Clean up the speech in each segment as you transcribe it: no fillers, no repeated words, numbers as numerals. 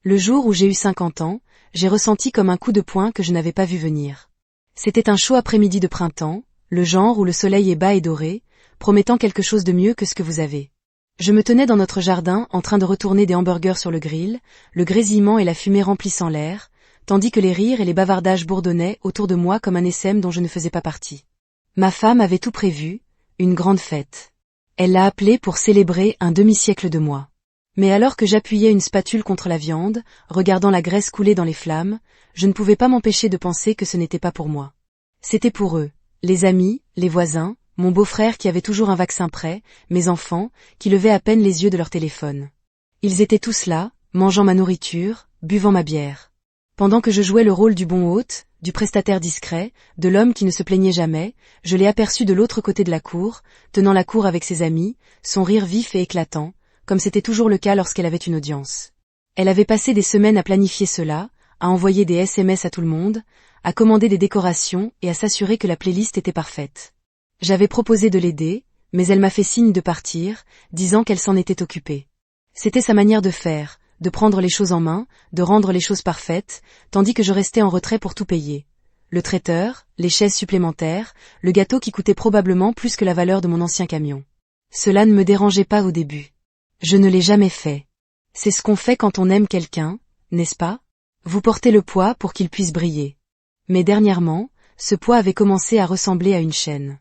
Le jour où j'ai eu 50 ans, j'ai ressenti comme un coup de poing que je n'avais pas vu venir. C'était un chaud après-midi de printemps, le genre où le soleil est bas et doré, promettant quelque chose de mieux que ce que vous avez. Je me tenais dans notre jardin en train de retourner des hamburgers sur le grill, le grésillement et la fumée remplissant l'air, tandis que les rires et les bavardages bourdonnaient autour de moi comme un essaim dont je ne faisais pas partie. Ma femme avait tout prévu, une grande fête. Elle l'a appelée pour célébrer un demi-siècle de moi. Mais alors que j'appuyais une spatule contre la viande, regardant la graisse couler dans les flammes, je ne pouvais pas m'empêcher de penser que ce n'était pas pour moi. C'était pour eux, les amis, les voisins, mon beau-frère qui avait toujours un vaccin prêt, mes enfants, qui levaient à peine les yeux de leur téléphone. Ils étaient tous là, mangeant ma nourriture, buvant ma bière. Pendant que je jouais le rôle du bon hôte, du prestataire discret, de l'homme qui ne se plaignait jamais, je l'ai aperçu de l'autre côté de la cour, tenant la cour avec ses amis, son rire vif et éclatant, comme c'était toujours le cas lorsqu'elle avait une audience. Elle avait passé des semaines à planifier cela, à envoyer des SMS à tout le monde, à commander des décorations et à s'assurer que la playlist était parfaite. J'avais proposé de l'aider, mais elle m'a fait signe de partir, disant qu'elle s'en était occupée. C'était sa manière de faire, de prendre les choses en main, de rendre les choses parfaites, tandis que je restais en retrait pour tout payer. Le traiteur, les chaises supplémentaires, le gâteau qui coûtait probablement plus que la valeur de mon ancien camion. Cela ne me dérangeait pas au début. Je ne l'ai jamais fait. C'est ce qu'on fait quand on aime quelqu'un, n'est-ce pas? Vous portez le poids pour qu'il puisse briller. Mais dernièrement, ce poids avait commencé à ressembler à une chaîne.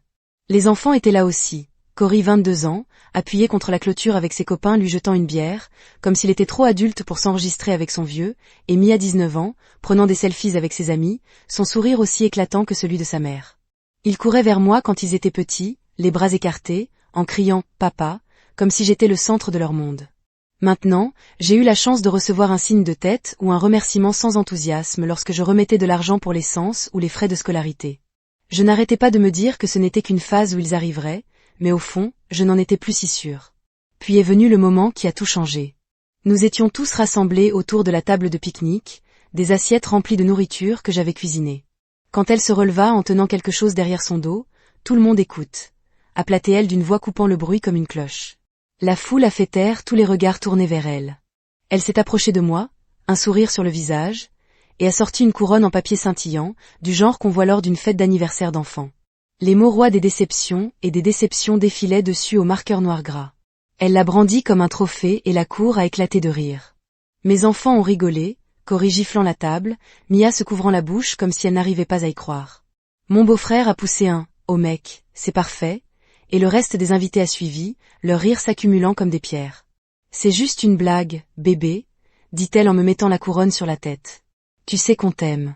Les enfants étaient là aussi. Cory 22 ans, appuyé contre la clôture avec ses copains lui jetant une bière, comme s'il était trop adulte pour s'enregistrer avec son vieux, et Mia 19 ans, prenant des selfies avec ses amis, son sourire aussi éclatant que celui de sa mère. Ils couraient vers moi quand ils étaient petits, les bras écartés, en criant « Papa », comme si j'étais le centre de leur monde. Maintenant, j'ai eu la chance de recevoir un signe de tête ou un remerciement sans enthousiasme lorsque je remettais de l'argent pour l'essence ou les frais de scolarité. Je n'arrêtais pas de me dire que ce n'était qu'une phase où ils arriveraient, mais au fond, je n'en étais plus si sûre. Puis est venu le moment qui a tout changé. Nous étions tous rassemblés autour de la table de pique-nique, des assiettes remplies de nourriture que j'avais cuisinée. Quand elle se releva en tenant quelque chose derrière son dos, tout le monde écoute, appelait-elle d'une voix coupant le bruit comme une cloche. La foule a fait taire tous les regards tournés vers elle. Elle s'est approchée de moi, un sourire sur le visage, et a sorti une couronne en papier scintillant, du genre qu'on voit lors d'une fête d'anniversaire d'enfant. Les mots rois des déceptions et des déceptions défilaient dessus au marqueur noir gras. Elle l'a brandi comme un trophée et la cour a éclaté de rire. Mes enfants ont rigolé, Cory giflant la table, Mia se couvrant la bouche comme si elle n'arrivait pas à y croire. Mon beau-frère a poussé un « Oh mec, c'est parfait », et le reste des invités a suivi, leur rire s'accumulant comme des pierres. C'est juste une blague, bébé, dit-elle en me mettant la couronne sur la tête. Tu sais qu'on t'aime.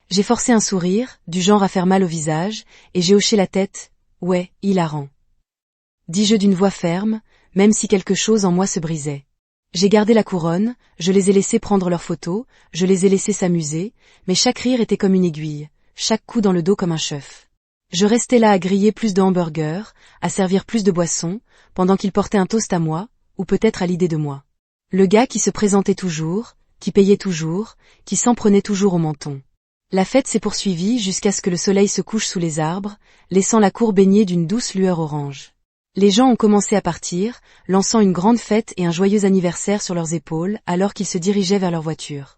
J'ai forcé un sourire, du genre à faire mal au visage, et j'ai hoché la tête. Ouais, hilarant. Dis-je d'une voix ferme, même si quelque chose en moi se brisait. J'ai gardé la couronne, je les ai laissés prendre leurs photos, je les ai laissés s'amuser, mais chaque rire était comme une aiguille, chaque coup dans le dos comme un chef. Je restais là à griller plus de hamburgers, à servir plus de boissons, pendant qu'ils portaient un toast à moi, ou peut-être à l'idée de moi. Le gars qui se présentait toujours, qui payait toujours, qui s'en prenait toujours au menton. La fête s'est poursuivie jusqu'à ce que le soleil se couche sous les arbres, laissant la cour baignée d'une douce lueur orange. Les gens ont commencé à partir, lançant une grande fête et un joyeux anniversaire sur leurs épaules alors qu'ils se dirigeaient vers leur voiture.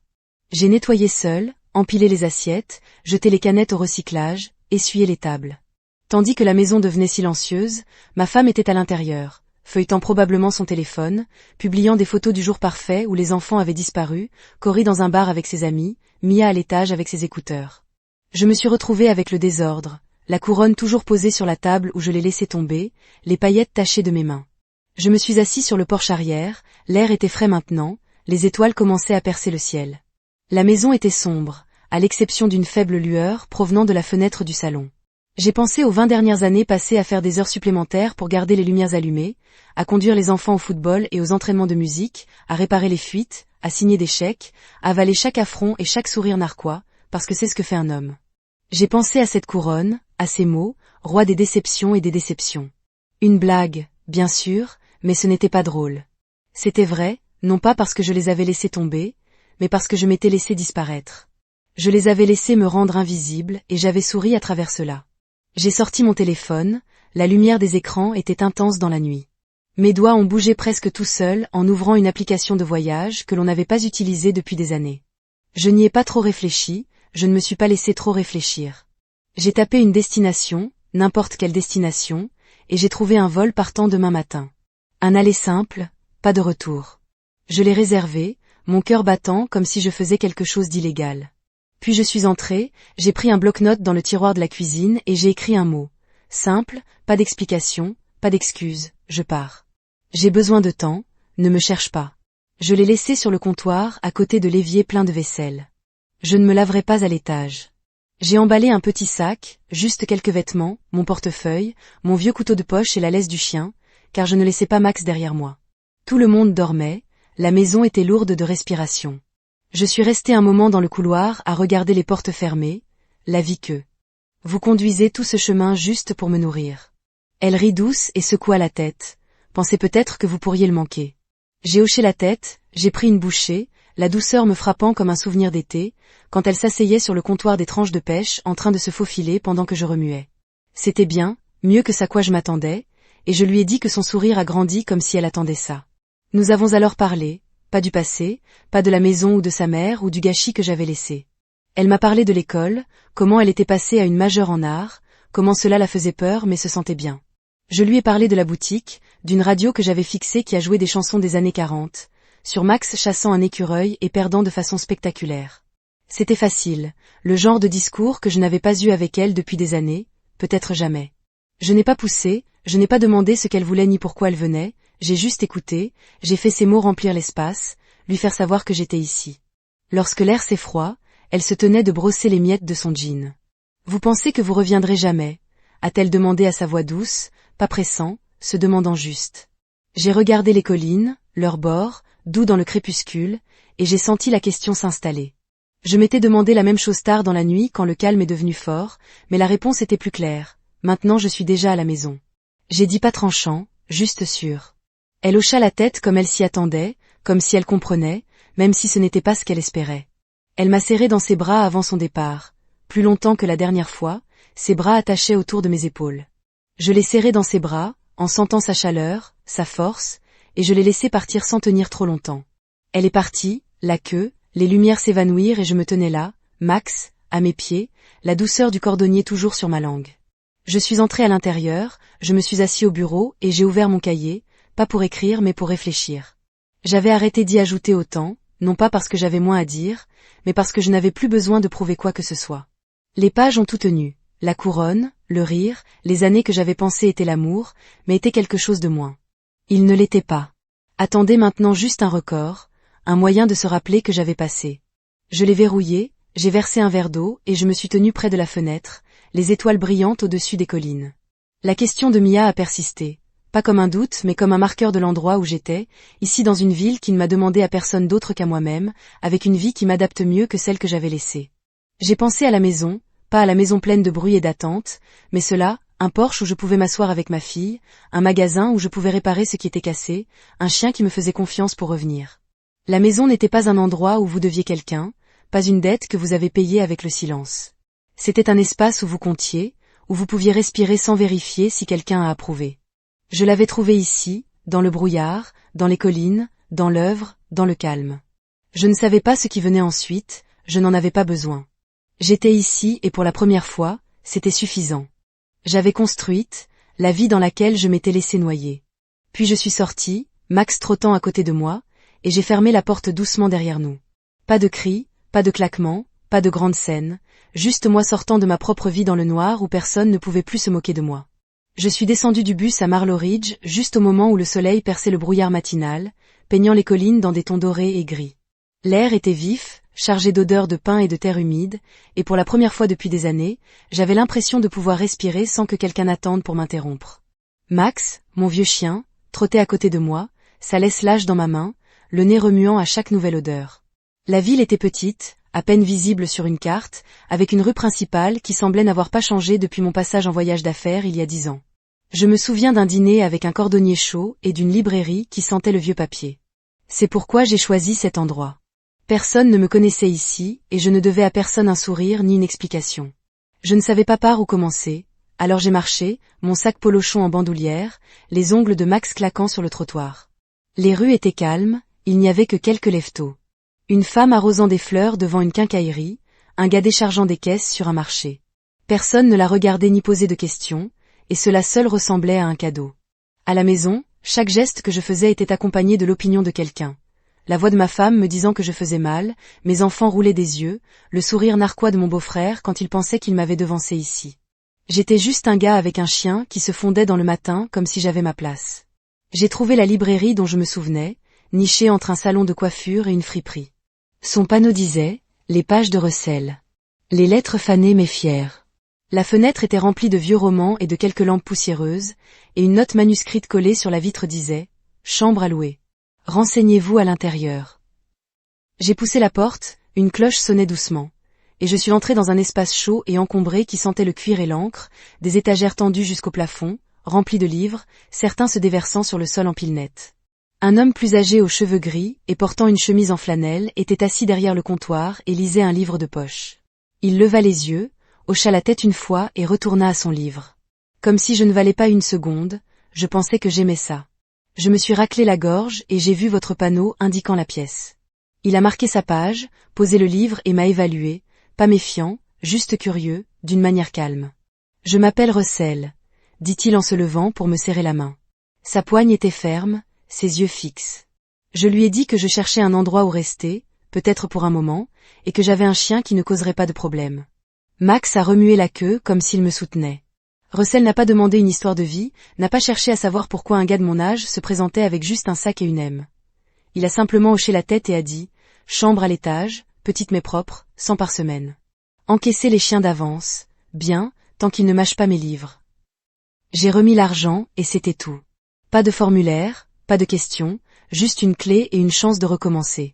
J'ai nettoyé seul, empilé les assiettes, jeté les canettes au recyclage, essuyé les tables. Tandis que la maison devenait silencieuse, ma femme était à l'intérieur, feuilletant probablement son téléphone, publiant des photos du jour parfait où les enfants avaient disparu, Cory dans un bar avec ses amis, Mia à l'étage avec ses écouteurs. Je me suis retrouvée avec le désordre, la couronne toujours posée sur la table où je l'ai laissée tomber, les paillettes tachées de mes mains. Je me suis assis sur le porche arrière, l'air était frais maintenant, les étoiles commençaient à percer le ciel. La maison était sombre, à l'exception d'une faible lueur provenant de la fenêtre du salon. J'ai pensé aux 20 dernières années passées à faire des heures supplémentaires pour garder les lumières allumées, à conduire les enfants au football et aux entraînements de musique, à réparer les fuites, à signer des chèques, à avaler chaque affront et chaque sourire narquois, parce que c'est ce que fait un homme. J'ai pensé à cette couronne, à ces mots, roi des déceptions et des déceptions. Une blague, bien sûr, mais ce n'était pas drôle. C'était vrai, non pas parce que je les avais laissés tomber, mais parce que je m'étais laissé disparaître. Je les avais laissés me rendre invisible et j'avais souri à travers cela. J'ai sorti mon téléphone, la lumière des écrans était intense dans la nuit. Mes doigts ont bougé presque tout seuls en ouvrant une application de voyage que l'on n'avait pas utilisée depuis des années. Je n'y ai pas trop réfléchi, je ne me suis pas laissé trop réfléchir. J'ai tapé une destination, n'importe quelle destination, et j'ai trouvé un vol partant demain matin. Un aller simple, pas de retour. Je l'ai réservé, mon cœur battant comme si je faisais quelque chose d'illégal. Puis je suis entré, j'ai pris un bloc-notes dans le tiroir de la cuisine et j'ai écrit un mot. Simple, pas d'explication, pas d'excuse, je pars. J'ai besoin de temps, ne me cherche pas. Je l'ai laissé sur le comptoir à côté de l'évier plein de vaisselle. Je ne me laverai pas à l'étage. J'ai emballé un petit sac, juste quelques vêtements, mon portefeuille, mon vieux couteau de poche et la laisse du chien, car je ne laissais pas Max derrière moi. Tout le monde dormait, la maison était lourde de respiration. Je suis resté un moment dans le couloir à regarder les portes fermées, la vie que. Vous conduisez tout ce chemin juste pour me nourrir. Elle rit douce et secoua la tête. Pensez peut-être que vous pourriez le manquer. J'ai hoché la tête, j'ai pris une bouchée, la douceur me frappant comme un souvenir d'été, quand elle s'asseyait sur le comptoir des tranches de pêche en train de se faufiler pendant que je remuais. C'était bien, mieux que ça quoi je m'attendais, et je lui ai dit que son sourire a grandi comme si elle attendait ça. Nous avons alors parlé, pas du passé, pas de la maison ou de sa mère ou du gâchis que j'avais laissé. Elle m'a parlé de l'école, comment elle était passée à une majeure en art, comment cela la faisait peur mais se sentait bien. Je lui ai parlé de la boutique, d'une radio que j'avais fixée qui a joué des chansons des années 40, sur Max chassant un écureuil et perdant de façon spectaculaire. C'était facile, le genre de discours que je n'avais pas eu avec elle depuis des années, peut-être jamais. Je n'ai pas poussé, je n'ai pas demandé ce qu'elle voulait ni pourquoi elle venait, j'ai juste écouté, j'ai fait ses mots remplir l'espace, lui faire savoir que j'étais ici. Lorsque l'air s'est froid, elle se tenait de brosser les miettes de son jean. « Vous pensez que vous reviendrez jamais ?» a-t-elle demandé à sa voix douce, pas pressant, se demandant juste. J'ai regardé les collines, leurs bords, doux dans le crépuscule, et j'ai senti la question s'installer. Je m'étais demandé la même chose tard dans la nuit quand le calme est devenu fort, mais la réponse était plus claire. Maintenant je suis déjà à la maison. J'ai dit pas tranchant, juste sûr. Elle hocha la tête comme elle s'y attendait, comme si elle comprenait, même si ce n'était pas ce qu'elle espérait. Elle m'a serré dans ses bras avant son départ, plus longtemps que la dernière fois, ses bras attachés autour de mes épaules. Je l'ai serré dans ses bras, en sentant sa chaleur, sa force, et je l'ai laissé partir sans tenir trop longtemps. Elle est partie, la queue, les lumières s'évanouirent et je me tenais là, Max, à mes pieds, la douceur du cordonnier toujours sur ma langue. Je suis entré à l'intérieur, je me suis assis au bureau et j'ai ouvert mon cahier, pas pour écrire mais pour réfléchir. J'avais arrêté d'y ajouter autant, non pas parce que j'avais moins à dire, mais parce que je n'avais plus besoin de prouver quoi que ce soit. Les pages ont tout tenu, la couronne, le rire, les années que j'avais pensé étaient l'amour, mais étaient quelque chose de moins. Il ne l'était pas. Attendez maintenant juste un record, un moyen de se rappeler que j'avais passé. Je l'ai verrouillé, j'ai versé un verre d'eau et je me suis tenu près de la fenêtre, les étoiles brillantes au-dessus des collines. La question de Mia a persisté, pas comme un doute mais comme un marqueur de l'endroit où j'étais, ici dans une ville qui ne m'a demandé à personne d'autre qu'à moi-même, avec une vie qui m'adapte mieux que celle que j'avais laissée. J'ai pensé à la maison, pas à la maison pleine de bruit et d'attente, mais cela, un porche où je pouvais m'asseoir avec ma fille, un magasin où je pouvais réparer ce qui était cassé, un chien qui me faisait confiance pour revenir. La maison n'était pas un endroit où vous deviez quelqu'un, pas une dette que vous avez payée avec le silence. C'était un espace où vous comptiez, où vous pouviez respirer sans vérifier si quelqu'un a approuvé. Je l'avais trouvé ici, dans le brouillard, dans les collines, dans l'œuvre, dans le calme. Je ne savais pas ce qui venait ensuite, je n'en avais pas besoin. J'étais ici et pour la première fois, c'était suffisant. J'avais construite, la vie dans laquelle je m'étais laissé noyer. Puis je suis sortie, Max trottant à côté de moi, et j'ai fermé la porte doucement derrière nous. Pas de cris, pas de claquements, pas de grande scène, juste moi sortant de ma propre vie dans le noir où personne ne pouvait plus se moquer de moi. Je suis descendu du bus à Marlow Ridge juste au moment où le soleil perçait le brouillard matinal, peignant les collines dans des tons dorés et gris. L'air était vif, chargé d'odeurs de pin et de terre humide, et pour la première fois depuis des années, j'avais l'impression de pouvoir respirer sans que quelqu'un attende pour m'interrompre. Max, mon vieux chien, trottait à côté de moi, sa laisse lâche dans ma main, le nez remuant à chaque nouvelle odeur. La ville était petite, à peine visible sur une carte, avec une rue principale qui semblait n'avoir pas changé depuis mon passage en voyage d'affaires il y a 10 ans. Je me souviens d'un dîner avec un cordonnier chaud et d'une librairie qui sentait le vieux papier. C'est pourquoi j'ai choisi cet endroit. Personne ne me connaissait ici, et je ne devais à personne un sourire ni une explication. Je ne savais pas par où commencer, Alors j'ai marché, mon sac polochon en bandoulière, les ongles de Max claquant sur le trottoir. Les rues étaient calmes, il n'y avait que quelques lève-tôt. Une femme arrosant des fleurs devant une quincaillerie, un gars déchargeant des caisses sur un marché. Personne ne la regardait ni posait de questions, et cela seul ressemblait à un cadeau. À la maison, chaque geste que je faisais était accompagné de l'opinion de quelqu'un. La voix de ma femme me disant que je faisais mal, mes enfants roulaient des yeux, le sourire narquois de mon beau-frère quand il pensait qu'il m'avait devancé ici. J'étais juste un gars avec un chien qui se fondait dans le matin comme si j'avais ma place. J'ai trouvé la librairie dont je me souvenais, nichée entre un salon de coiffure et une friperie. Son panneau disait « Les pages de Russell ». Les lettres fanées mais fières. La fenêtre était remplie de vieux romans et de quelques lampes poussiéreuses, et une note manuscrite collée sur la vitre disait « Chambre à louer. Renseignez-vous à l'intérieur ». J'ai poussé la porte, une cloche sonnait doucement, et je suis entré dans un espace chaud et encombré qui sentait le cuir et l'encre, des étagères tendues jusqu'au plafond, remplies de livres, certains se déversant sur le sol en piles nettes. Un homme plus âgé aux cheveux gris et portant une chemise en flanelle était assis derrière le comptoir et lisait un livre de poche. Il leva les yeux, hocha la tête une fois et retourna à son livre. Comme si je ne valais pas une seconde, je pensais que j'aimais ça. Je me suis raclé la gorge et j'ai vu votre panneau indiquant la pièce. Il a marqué sa page, posé le livre et m'a évalué, pas méfiant, juste curieux, d'une manière calme. Je m'appelle Russell, dit-il en se levant pour me serrer la main. Sa poigne était ferme, ses yeux fixes. Je lui ai dit que je cherchais un endroit où rester, peut-être pour un moment, et que j'avais un chien qui ne causerait pas de problème. Max a remué la queue comme s'il me soutenait. Russell n'a pas demandé une histoire de vie, n'a pas cherché à savoir pourquoi un gars de mon âge se présentait avec juste un sac et une M. Il a simplement hoché la tête et a dit « Chambre à l'étage, petite mais propre, 100 par semaine. Encaissez les chiens d'avance, bien, tant qu'ils ne mâchent pas mes livres. » J'ai remis l'argent et c'était tout. Pas de formulaire, pas de questions, juste une clé et une chance de recommencer.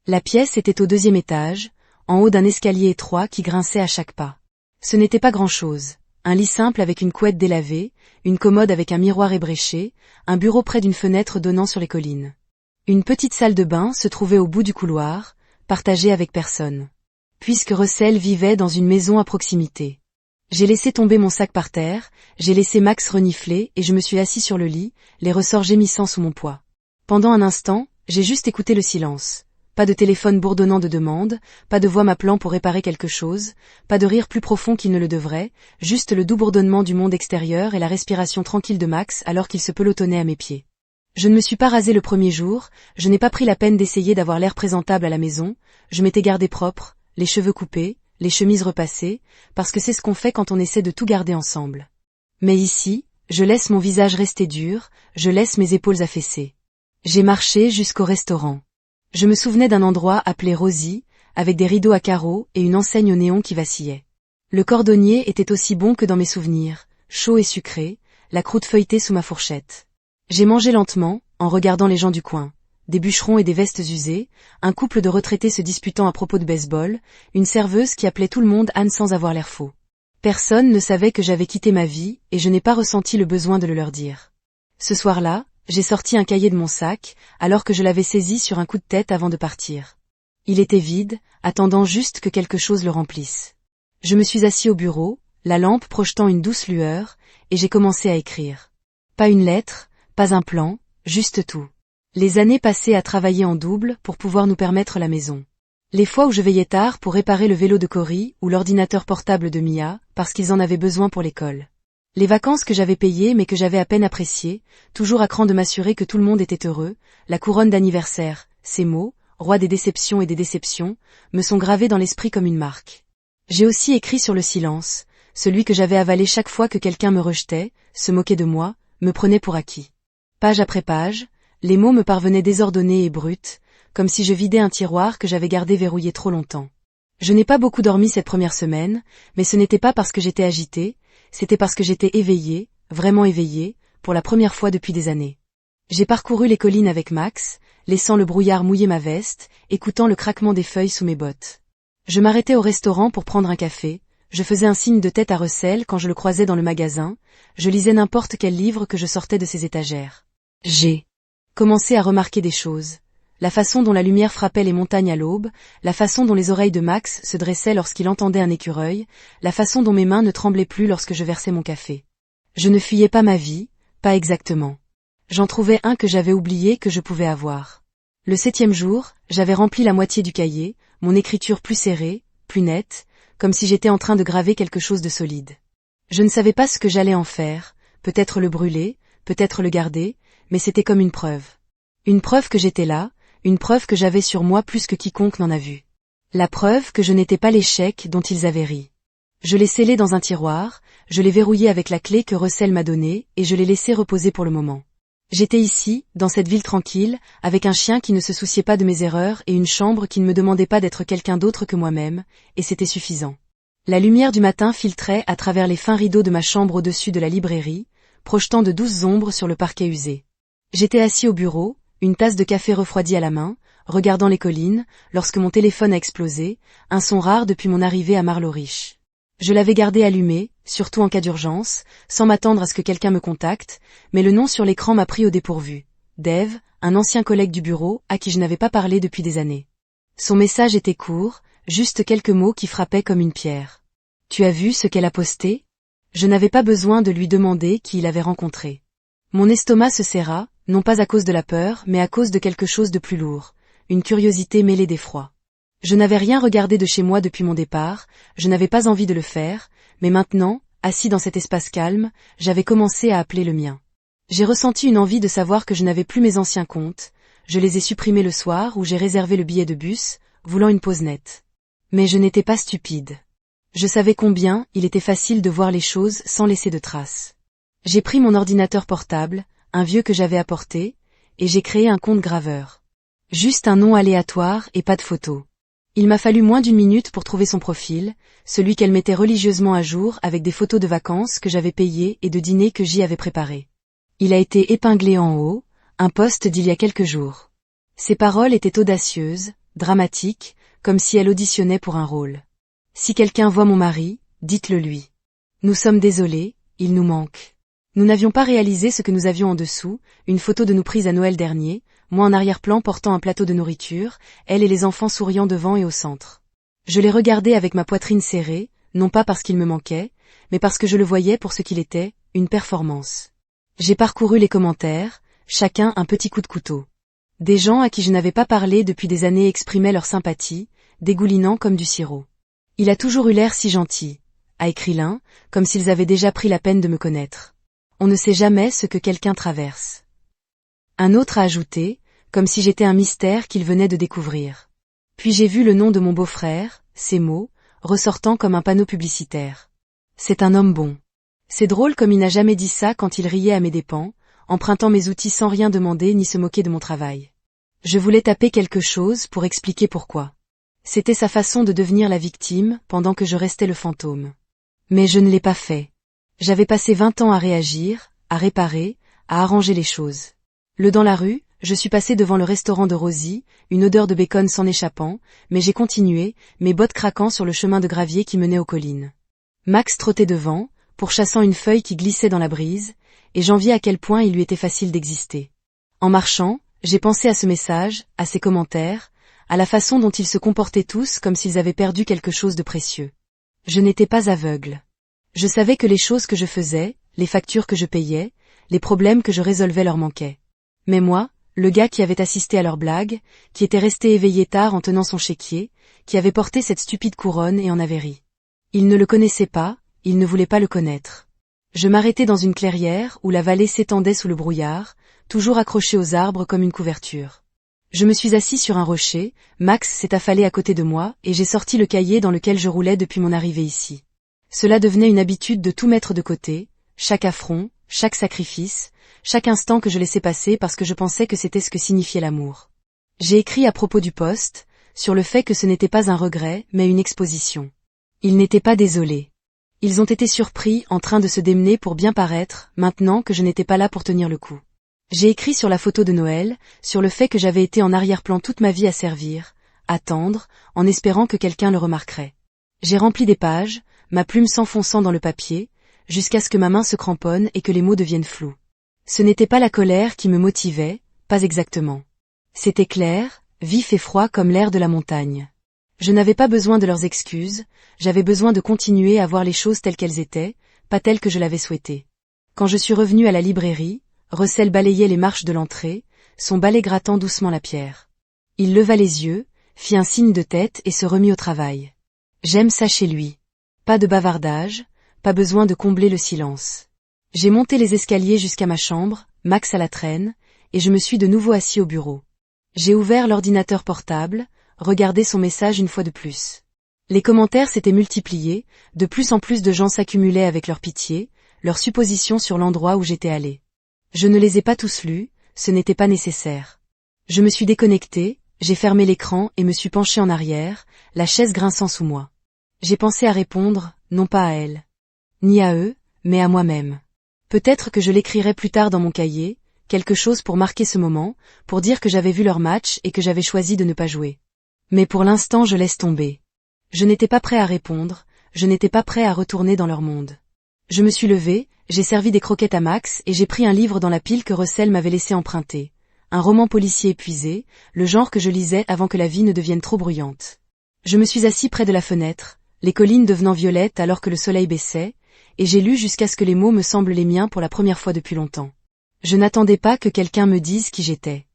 La pièce était au 2e étage, en haut d'un escalier étroit qui grinçait à chaque pas. Ce n'était pas grand-chose. Un lit simple avec une couette délavée, une commode avec un miroir ébréché, un bureau près d'une fenêtre donnant sur les collines. Une petite salle de bain se trouvait au bout du couloir, partagée avec personne. Puisque Russell vivait dans une maison à proximité. J'ai laissé tomber mon sac par terre, j'ai laissé Max renifler et je me suis assis sur le lit, les ressorts gémissant sous mon poids. Pendant un instant, j'ai juste écouté le silence. Pas de téléphone bourdonnant de demandes, pas de voix m'appelant pour réparer quelque chose, pas de rire plus profond qu'il ne le devrait, juste le doux bourdonnement du monde extérieur et la respiration tranquille de Max alors qu'il se pelotonnait à mes pieds. Je ne me suis pas rasé le premier jour, je n'ai pas pris la peine d'essayer d'avoir l'air présentable à la maison, je m'étais gardé propre, les cheveux coupés, les chemises repassées, parce que c'est ce qu'on fait quand on essaie de tout garder ensemble. Mais ici, je laisse mon visage rester dur, je laisse mes épaules affaissées. J'ai marché jusqu'au restaurant. Je me souvenais d'un endroit appelé Rosie, avec des rideaux à carreaux et une enseigne au néon qui vacillait. Le cordonnier était aussi bon que dans mes souvenirs, chaud et sucré, la croûte feuilletée sous ma fourchette. J'ai mangé lentement, en regardant les gens du coin. Des bûcherons et des vestes usées, un couple de retraités se disputant à propos de baseball, une serveuse qui appelait tout le monde Anne sans avoir l'air faux. Personne ne savait que j'avais quitté ma vie et je n'ai pas ressenti le besoin de le leur dire. Ce soir-là, j'ai sorti un cahier de mon sac, alors que je l'avais saisi sur un coup de tête avant de partir. Il était vide, attendant juste que quelque chose le remplisse. Je me suis assis au bureau, la lampe projetant une douce lueur, et j'ai commencé à écrire. Pas une lettre, pas un plan, juste tout. Les années passées à travailler en double pour pouvoir nous permettre la maison. Les fois où je veillais tard pour réparer le vélo de Cory ou l'ordinateur portable de Mia, parce qu'ils en avaient besoin pour l'école. Les vacances que j'avais payées mais que j'avais à peine appréciées, toujours à cran de m'assurer que tout le monde était heureux, la couronne d'anniversaire, ces mots, roi des déceptions et des déceptions, me sont gravés dans l'esprit comme une marque. J'ai aussi écrit sur le silence, celui que j'avais avalé chaque fois que quelqu'un me rejetait, se moquait de moi, me prenait pour acquis. Page après page, les mots me parvenaient désordonnés et bruts, comme si je vidais un tiroir que j'avais gardé verrouillé trop longtemps. Je n'ai pas beaucoup dormi cette première semaine, mais ce n'était pas parce que j'étais agitée, c'était parce que j'étais éveillée, vraiment éveillée, pour la première fois depuis des années. J'ai parcouru les collines avec Max, laissant le brouillard mouiller ma veste, écoutant le craquement des feuilles sous mes bottes. Je m'arrêtais au restaurant pour prendre un café, je faisais un signe de tête à Russell quand je le croisais dans le magasin, je lisais n'importe quel livre que je sortais de ses étagères. J'ai commencé à remarquer des choses. la façon dont la lumière frappait les montagnes à l'aube, la façon dont les oreilles de Max se dressaient lorsqu'il entendait un écureuil, la façon dont mes mains ne tremblaient plus lorsque je versais mon café. Je ne fuyais pas ma vie, pas exactement. J'en trouvais un que j'avais oublié que je pouvais avoir. Le 7e jour, j'avais rempli la moitié du cahier, mon écriture plus serrée, plus nette, comme si j'étais en train de graver quelque chose de solide. Je ne savais pas ce que j'allais en faire, peut-être le brûler, peut-être le garder, mais c'était comme une preuve. Une preuve que j'étais là, une preuve que j'avais sur moi plus que quiconque n'en a vu. La preuve que je n'étais pas l'échec dont ils avaient ri. Je l'ai scellé dans un tiroir, je l'ai verrouillé avec la clé que Russell m'a donnée et je l'ai laissé reposer pour le moment. J'étais ici, dans cette ville tranquille, avec un chien qui ne se souciait pas de mes erreurs et une chambre qui ne me demandait pas d'être quelqu'un d'autre que moi-même, et c'était suffisant. La lumière du matin filtrait à travers les fins rideaux de ma chambre au-dessus de la librairie, projetant de douces ombres sur le parquet usé. J'étais assis au bureau, une tasse de café refroidi à la main, regardant les collines, lorsque mon téléphone a explosé, un son rare depuis mon arrivée à Marlow-Riche. Je l'avais gardé allumé, surtout en cas d'urgence, sans m'attendre à ce que quelqu'un me contacte, mais le nom sur l'écran m'a pris au dépourvu. Dave, un ancien collègue du bureau à qui je n'avais pas parlé depuis des années. Son message était court, juste quelques mots qui frappaient comme une pierre. « Tu as vu ce qu'elle a posté ?» Je n'avais pas besoin de lui demander qui il avait rencontré. Mon estomac se serra, non pas à cause de la peur, mais à cause de quelque chose de plus lourd, une curiosité mêlée d'effroi. Je n'avais rien regardé de chez moi depuis mon départ, je n'avais pas envie de le faire, mais maintenant, assis dans cet espace calme, j'avais commencé à appeler le mien. J'ai ressenti une envie de savoir que je n'avais plus mes anciens comptes, je les ai supprimés le soir où j'ai réservé le billet de bus, voulant une pause nette. Mais je n'étais pas stupide. Je savais combien il était facile de voir les choses sans laisser de traces. J'ai pris mon ordinateur portable, un vieux que j'avais apporté, et j'ai créé un compte graveur. Juste un nom aléatoire et pas de photo. Il m'a fallu moins d'1 minute pour trouver son profil, celui qu'elle mettait religieusement à jour avec des photos de vacances que j'avais payées et de dîners que j'y avais préparés. Il a été épinglé en haut, un post d'il y a quelques jours. Ses paroles étaient audacieuses, dramatiques, comme si elle auditionnait pour un rôle. Si quelqu'un voit mon mari, dites-le lui. Nous sommes désolés, il nous manque. Nous n'avions pas réalisé ce que nous avions en dessous, une photo de nous prise à Noël dernier, moi en arrière-plan portant un plateau de nourriture, elle et les enfants souriant devant et au centre. Je l'ai regardé avec ma poitrine serrée, non pas parce qu'il me manquait, mais parce que je le voyais pour ce qu'il était, une performance. J'ai parcouru les commentaires, chacun un petit coup de couteau. Des gens à qui je n'avais pas parlé depuis des années exprimaient leur sympathie, dégoulinant comme du sirop. Il a toujours eu l'air si gentil, a écrit l'un, comme s'ils avaient déjà pris la peine de me connaître. On ne sait jamais ce que quelqu'un traverse. Un autre a ajouté, comme si j'étais un mystère qu'il venait de découvrir. Puis j'ai vu le nom de mon beau-frère, ces mots, ressortant comme un panneau publicitaire. C'est un homme bon. C'est drôle comme il n'a jamais dit ça quand il riait à mes dépens, empruntant mes outils sans rien demander ni se moquer de mon travail. Je voulais taper quelque chose pour expliquer pourquoi. C'était sa façon de devenir la victime pendant que je restais le fantôme. Mais je ne l'ai pas fait. J'avais passé 20 ans à réagir, à réparer, à arranger les choses. Dans la rue, je suis passé devant le restaurant de Rosie, une odeur de bacon s'en échappant, mais j'ai continué, mes bottes craquant sur le chemin de gravier qui menait aux collines. Max trottait devant, pourchassant une feuille qui glissait dans la brise, et j'enviais à quel point il lui était facile d'exister. En marchant, j'ai pensé à ce message, à ses commentaires, à la façon dont ils se comportaient tous comme s'ils avaient perdu quelque chose de précieux. Je n'étais pas aveugle. Je savais que les choses que je faisais, les factures que je payais, les problèmes que je résolvais leur manquaient. Mais moi, le gars qui avait assisté à leur blague, qui était resté éveillé tard en tenant son chéquier, qui avait porté cette stupide couronne et en avait ri. Il ne le connaissait pas, il ne voulait pas le connaître. Je m'arrêtai dans une clairière où la vallée s'étendait sous le brouillard, toujours accrochée aux arbres comme une couverture. Je me suis assis sur un rocher, Max s'est affalé à côté de moi et j'ai sorti le cahier dans lequel je roulais depuis mon arrivée ici. Cela devenait une habitude de tout mettre de côté, chaque affront, chaque sacrifice, chaque instant que je laissais passer parce que je pensais que c'était ce que signifiait l'amour. J'ai écrit à propos du poste, sur le fait que ce n'était pas un regret mais une exposition. Ils n'étaient pas désolés. Ils ont été surpris en train de se démener pour bien paraître, maintenant que je n'étais pas là pour tenir le coup. J'ai écrit sur la photo de Noël, sur le fait que j'avais été en arrière-plan toute ma vie à servir, attendre, en espérant que quelqu'un le remarquerait. J'ai rempli des pages, ma plume s'enfonçant dans le papier, jusqu'à ce que ma main se cramponne et que les mots deviennent flous. Ce n'était pas la colère qui me motivait, pas exactement. C'était clair, vif et froid comme l'air de la montagne. Je n'avais pas besoin de leurs excuses, j'avais besoin de continuer à voir les choses telles qu'elles étaient, pas telles que je l'avais souhaité. Quand je suis revenue à la librairie, Russell balayait les marches de l'entrée, son balai grattant doucement la pierre. Il leva les yeux, fit un signe de tête et se remit au travail. J'aime ça chez lui. Pas de bavardage, pas besoin de combler le silence. J'ai monté les escaliers jusqu'à ma chambre, Max à la traîne, et je me suis de nouveau assis au bureau. J'ai ouvert l'ordinateur portable, regardé son message une fois de plus. Les commentaires s'étaient multipliés, de plus en plus de gens s'accumulaient avec leur pitié, leurs suppositions sur l'endroit où j'étais allé. Je ne les ai pas tous lus, ce n'était pas nécessaire. Je me suis déconnecté, j'ai fermé l'écran et me suis penché en arrière, la chaise grinçant sous moi. J'ai pensé à répondre, non pas à elle, ni à eux, mais à moi-même. Peut-être que je l'écrirai plus tard dans mon cahier, quelque chose pour marquer ce moment, pour dire que j'avais vu leur match et que j'avais choisi de ne pas jouer. Mais pour l'instant je laisse tomber. Je n'étais pas prêt à répondre, je n'étais pas prêt à retourner dans leur monde. Je me suis levé, j'ai servi des croquettes à Max et j'ai pris un livre dans la pile que Russell m'avait laissé emprunter. Un roman policier épuisé, le genre que je lisais avant que la vie ne devienne trop bruyante. Je me suis assis près de la fenêtre, les collines devenant violettes alors que le soleil baissait, et j'ai lu jusqu'à ce que les mots me semblent les miens pour la première fois depuis longtemps. Je n'attendais pas que quelqu'un me dise qui j'étais.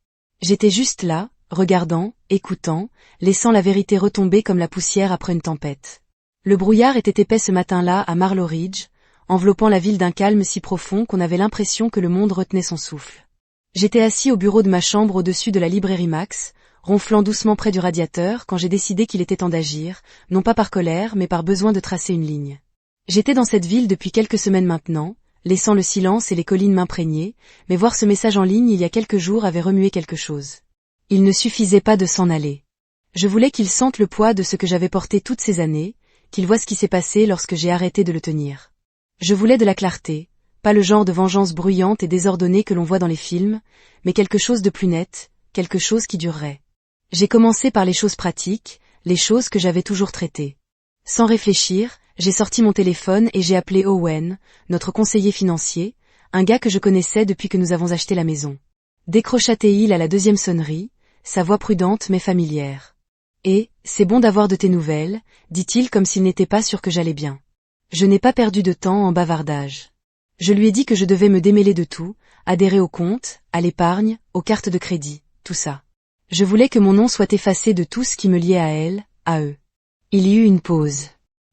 J'étais juste là, regardant, écoutant, laissant la vérité retomber comme la poussière après une tempête. Le brouillard était épais ce matin-là à Marlow Ridge, enveloppant la ville d'un calme si profond qu'on avait l'impression que le monde retenait son souffle. J'étais assis au bureau de ma chambre au-dessus de la librairie Max, ronflant doucement près du radiateur quand j'ai décidé qu'il était temps d'agir, non pas par colère mais par besoin de tracer une ligne. J'étais dans cette ville depuis quelques semaines maintenant, laissant le silence et les collines m'imprégner, mais voir ce message en ligne il y a quelques jours avait remué quelque chose. Il ne suffisait pas de s'en aller. Je voulais qu'il sente le poids de ce que j'avais porté toutes ces années, qu'il voie ce qui s'est passé lorsque j'ai arrêté de le tenir. Je voulais de la clarté, pas le genre de vengeance bruyante et désordonnée que l'on voit dans les films, mais quelque chose de plus net, quelque chose qui durerait. J'ai commencé par les choses pratiques, les choses que j'avais toujours traitées. Sans réfléchir, j'ai sorti mon téléphone et j'ai appelé Owen, notre conseiller financier, un gars que je connaissais depuis que nous avons acheté la maison. Décrocha-t-il à la deuxième sonnerie, sa voix prudente mais familière. « Et, c'est bon d'avoir de tes nouvelles, dit-il comme s'il n'était pas sûr que j'allais bien. Je n'ai pas perdu de temps en bavardage. Je lui ai dit que je devais me démêler de tout, adhérer au compte, à l'épargne, aux cartes de crédit, tout ça. Je voulais que mon nom soit effacé de tout ce qui me liait à elle, à eux. Il y eut une pause.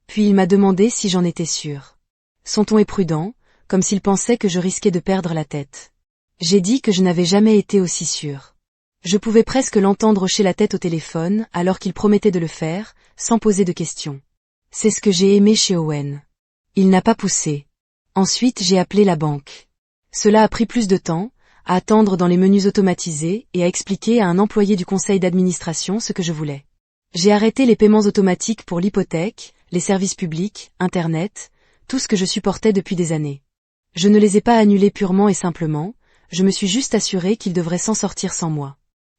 Puis il m'a demandé si j'en étais sûre. Son ton est prudent, comme s'il pensait que je risquais de perdre la tête. J'ai dit que je n'avais jamais été aussi sûre. Je pouvais presque l'entendre hocher la tête au téléphone alors qu'il promettait de le faire, sans poser de questions. C'est ce que j'ai aimé chez Owen. Il n'a pas poussé. Ensuite j'ai appelé la banque. Cela a pris plus de temps, à attendre dans les menus automatisés et à expliquer à un employé du conseil d'administration ce que je voulais. J'ai arrêté les paiements automatiques pour l'hypothèque, les services publics, Internet, tout ce que je supportais depuis des années. Je ne les ai pas annulés purement et simplement, je me suis juste assuré qu'ils devraient s'en sortir sans moi.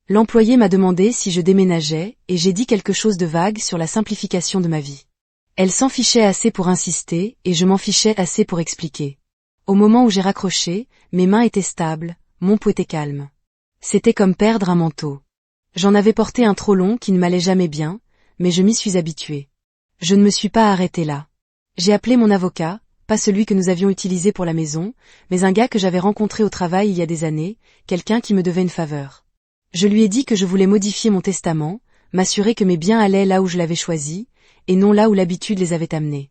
L'employé m'a demandé si je déménageais et j'ai dit quelque chose de vague sur la simplification de ma vie. Elle s'en fichait assez pour insister et je m'en fichais assez pour expliquer. Au moment où j'ai raccroché, mes mains étaient stables, mon pouls était calme. C'était comme perdre un manteau. J'en avais porté un trop long qui ne m'allait jamais bien, mais je m'y suis habituée. Je ne me suis pas arrêtée là. J'ai appelé mon avocat, pas celui que nous avions utilisé pour la maison, mais un gars que j'avais rencontré au travail il y a des années, quelqu'un qui me devait une faveur. Je lui ai dit que je voulais modifier mon testament, m'assurer que mes biens allaient là où je l'avais choisi, et non là où l'habitude les avait amenés.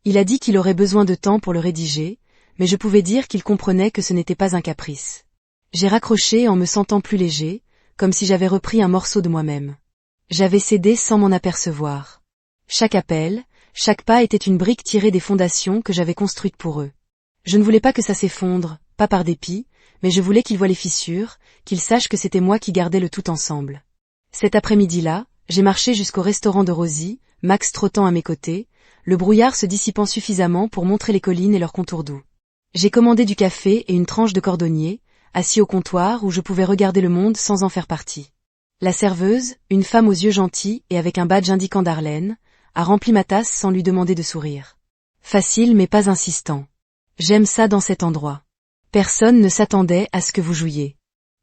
Il a dit qu'il aurait besoin de temps pour le rédiger, mais je pouvais dire qu'il comprenait que ce n'était pas un caprice. J'ai raccroché en me sentant plus léger, comme si j'avais repris un morceau de moi-même. J'avais cédé sans m'en apercevoir. Chaque appel, chaque pas était une brique tirée des fondations que j'avais construites pour eux. Je ne voulais pas que ça s'effondre, pas par dépit, mais je voulais qu'ils voient les fissures, qu'ils sachent que c'était moi qui gardais le tout ensemble. Cet après-midi-là, j'ai marché jusqu'au restaurant de Rosie, Max trottant à mes côtés, le brouillard se dissipant suffisamment pour montrer les collines et leurs contours doux. J'ai commandé du café et une tranche de cordonnier, assis au comptoir où je pouvais regarder le monde sans en faire partie. La serveuse, une femme aux yeux gentils et avec un badge indiquant Darlene, a rempli ma tasse sans lui demander de sourire. Facile mais pas insistant. J'aime ça dans cet endroit. Personne ne s'attendait à ce que vous jouiez.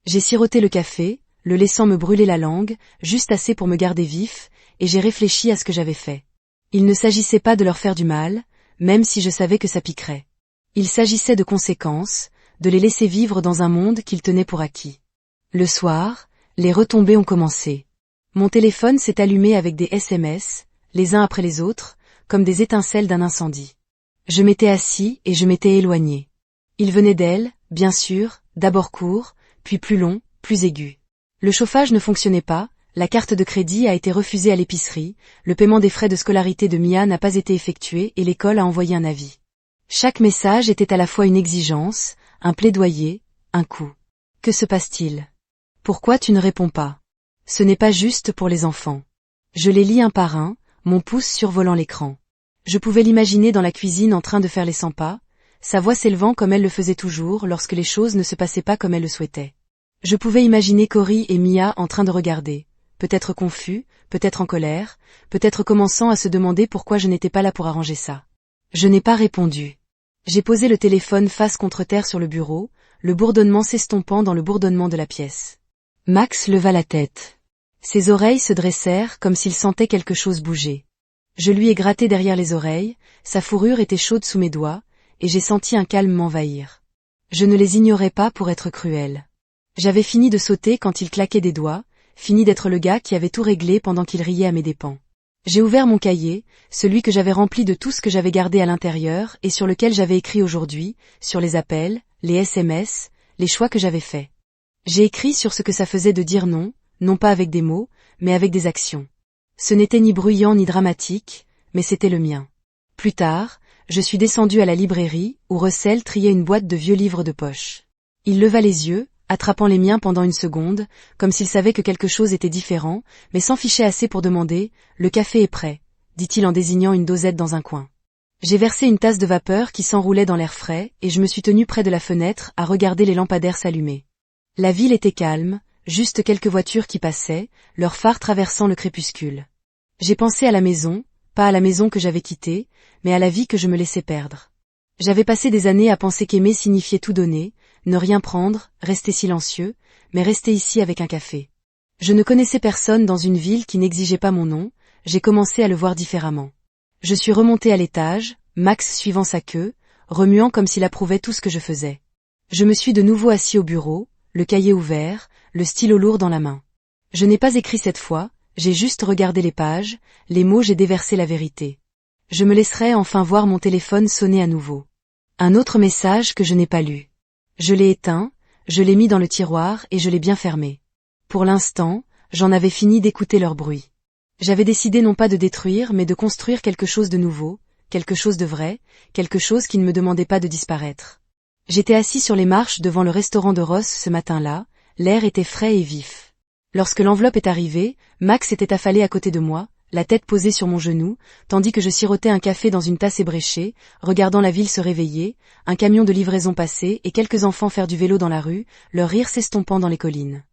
J'ai siroté le café, le laissant me brûler la langue, juste assez pour me garder vif, et j'ai réfléchi à ce que j'avais fait. Il ne s'agissait pas de leur faire du mal, même si je savais que ça piquerait. Il s'agissait de conséquences, de les laisser vivre dans un monde qu'ils tenaient pour acquis. Le soir, les retombées ont commencé. Mon téléphone s'est allumé avec des SMS, les uns après les autres, comme des étincelles d'un incendie. Je m'étais assis et je m'étais éloigné. Il venait d'elle, bien sûr, d'abord court, puis plus long, plus aigu. Le chauffage ne fonctionnait pas, la carte de crédit a été refusée à l'épicerie, le paiement des frais de scolarité de Mia n'a pas été effectué et l'école a envoyé un avis. Chaque message était à la fois une exigence, un plaidoyer, un coup. Que se passe-t-il? Pourquoi tu ne réponds pas? Ce n'est pas juste pour les enfants. Je les lis un par un, mon pouce survolant l'écran. Je pouvais l'imaginer dans la cuisine en train de faire les 100 pas, sa voix s'élevant comme elle le faisait toujours lorsque les choses ne se passaient pas comme elle le souhaitait. Je pouvais imaginer Cory et Mia en train de regarder, peut-être confus, peut-être en colère, peut-être commençant à se demander pourquoi je n'étais pas là pour arranger ça. Je n'ai pas répondu. J'ai posé le téléphone face contre terre sur le bureau, le bourdonnement s'estompant dans le bourdonnement de la pièce. Max leva la tête. Ses oreilles se dressèrent comme s'il sentait quelque chose bouger. Je lui ai gratté derrière les oreilles, sa fourrure était chaude sous mes doigts, et j'ai senti un calme m'envahir. Je ne les ignorais pas pour être cruel. J'avais fini de sauter quand il claquait des doigts, fini d'être le gars qui avait tout réglé pendant qu'il riait à mes dépens. J'ai ouvert mon cahier, celui que j'avais rempli de tout ce que j'avais gardé à l'intérieur et sur lequel j'avais écrit aujourd'hui, sur les appels, les SMS, les choix que j'avais faits. J'ai écrit sur ce que ça faisait de dire non, non pas avec des mots, mais avec des actions. Ce n'était ni bruyant ni dramatique, mais c'était le mien. Plus tard, je suis descendu à la librairie, où Russell triait une boîte de vieux livres de poche. Il leva les yeux, attrapant les miens pendant une seconde, comme s'il savait que quelque chose était différent, mais s'en fichait assez pour demander « Le café est prêt », dit-il en désignant une dosette dans un coin. J'ai versé une tasse de vapeur qui s'enroulait dans l'air frais, et je me suis tenu près de la fenêtre à regarder les lampadaires s'allumer. La ville était calme, juste quelques voitures qui passaient, leurs phares traversant le crépuscule. J'ai pensé à la maison, pas à la maison que j'avais quittée, mais à la vie que je me laissais perdre. J'avais passé des années à penser qu'aimer signifiait tout donner, ne rien prendre, rester silencieux, mais rester ici avec un café. Je ne connaissais personne dans une ville qui n'exigeait pas mon nom, j'ai commencé à le voir différemment. Je suis remonté à l'étage, Max suivant sa queue, remuant comme s'il approuvait tout ce que je faisais. Je me suis de nouveau assis au bureau, le cahier ouvert, le stylo lourd dans la main. Je n'ai pas écrit cette fois, j'ai juste regardé les pages, les mots j'ai déversé la vérité. Je me laisserai enfin voir mon téléphone sonner à nouveau. Un autre message que je n'ai pas lu. Je l'ai éteint, je l'ai mis dans le tiroir et je l'ai bien fermé. Pour l'instant, j'en avais fini d'écouter leur bruit. J'avais décidé non pas de détruire mais de construire quelque chose de nouveau, quelque chose de vrai, quelque chose qui ne me demandait pas de disparaître. J'étais assis sur les marches devant le restaurant de Ross ce matin-là, l'air était frais et vif. Lorsque l'enveloppe est arrivée, Max était affalé à côté de moi, la tête posée sur mon genou, tandis que je sirotais un café dans une tasse ébréchée, regardant la ville se réveiller, un camion de livraison passer et quelques enfants faire du vélo dans la rue, leur rire s'estompant dans les collines.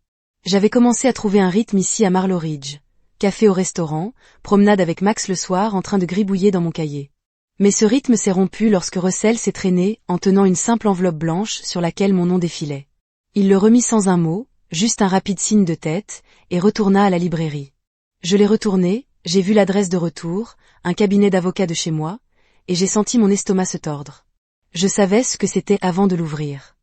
J'avais commencé à trouver un rythme ici à Marlow Ridge. Café au restaurant, promenade avec Max le soir en train de gribouiller dans mon cahier. Mais ce rythme s'est rompu lorsque Russell s'est traîné en tenant une simple enveloppe blanche sur laquelle mon nom défilait. Il le remit sans un mot, juste un rapide signe de tête, et retourna à la librairie. Je l'ai retourné, j'ai vu l'adresse de retour, un cabinet d'avocat de chez moi, et j'ai senti mon estomac se tordre. Je savais ce que c'était avant de l'ouvrir.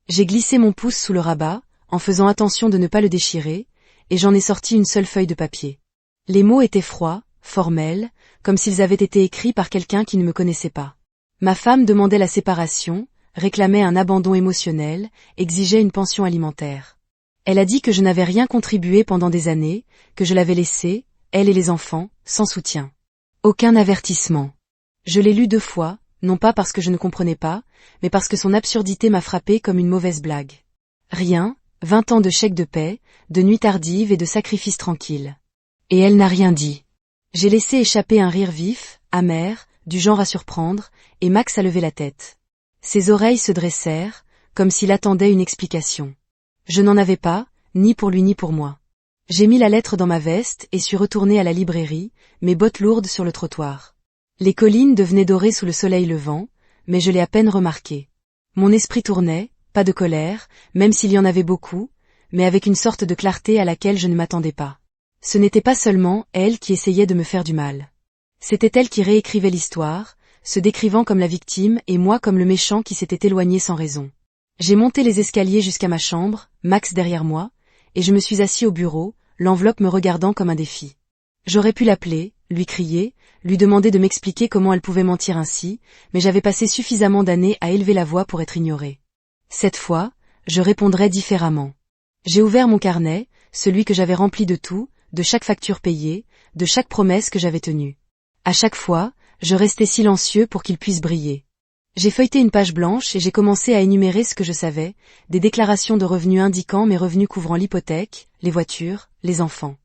J'ai glissé mon pouce sous le rabat, en faisant attention de ne pas le déchirer, et j'en ai sorti une seule feuille de papier. Les mots étaient froids, formels, comme s'ils avaient été écrits par quelqu'un qui ne me connaissait pas. Ma femme demandait la séparation, réclamait un abandon émotionnel, exigeait une pension alimentaire. Elle a dit que je n'avais rien contribué pendant des années, que je l'avais laissée, elle et les enfants, sans soutien. Aucun avertissement. Je l'ai lu 2 fois, non pas parce que je ne comprenais pas, mais parce que son absurdité m'a frappé comme une mauvaise blague. Rien, 20 ans de chèques de paie, de nuits tardives et de sacrifices tranquilles. Et elle n'a rien dit. J'ai laissé échapper un rire vif, amer, du genre à surprendre, et Max a levé la tête. Ses oreilles se dressèrent, comme s'il attendait une explication. Je n'en avais pas, ni pour lui ni pour moi. J'ai mis la lettre dans ma veste et suis retourné à la librairie, mes bottes lourdes sur le trottoir. Les collines devenaient dorées sous le soleil levant, mais je l'ai à peine remarqué. Mon esprit tournait, pas de colère, même s'il y en avait beaucoup, mais avec une sorte de clarté à laquelle je ne m'attendais pas. Ce n'était pas seulement elle qui essayait de me faire du mal. C'était elle qui réécrivait l'histoire, se décrivant comme la victime et moi comme le méchant qui s'était éloigné sans raison. J'ai monté les escaliers jusqu'à ma chambre, Max derrière moi, et je me suis assis au bureau, l'enveloppe me regardant comme un défi. J'aurais pu l'appeler, lui crier, lui demander de m'expliquer comment elle pouvait mentir ainsi, mais j'avais passé suffisamment d'années à élever la voix pour être ignorée. Cette fois, je répondrais différemment. J'ai ouvert mon carnet, celui que j'avais rempli de tout, de chaque facture payée, de chaque promesse que j'avais tenue. À chaque fois, je restais silencieux pour qu'il puisse briller. J'ai feuilleté une page blanche et j'ai commencé à énumérer ce que je savais, des déclarations de revenus indiquant mes revenus couvrant l'hypothèque, les voitures, les enfants.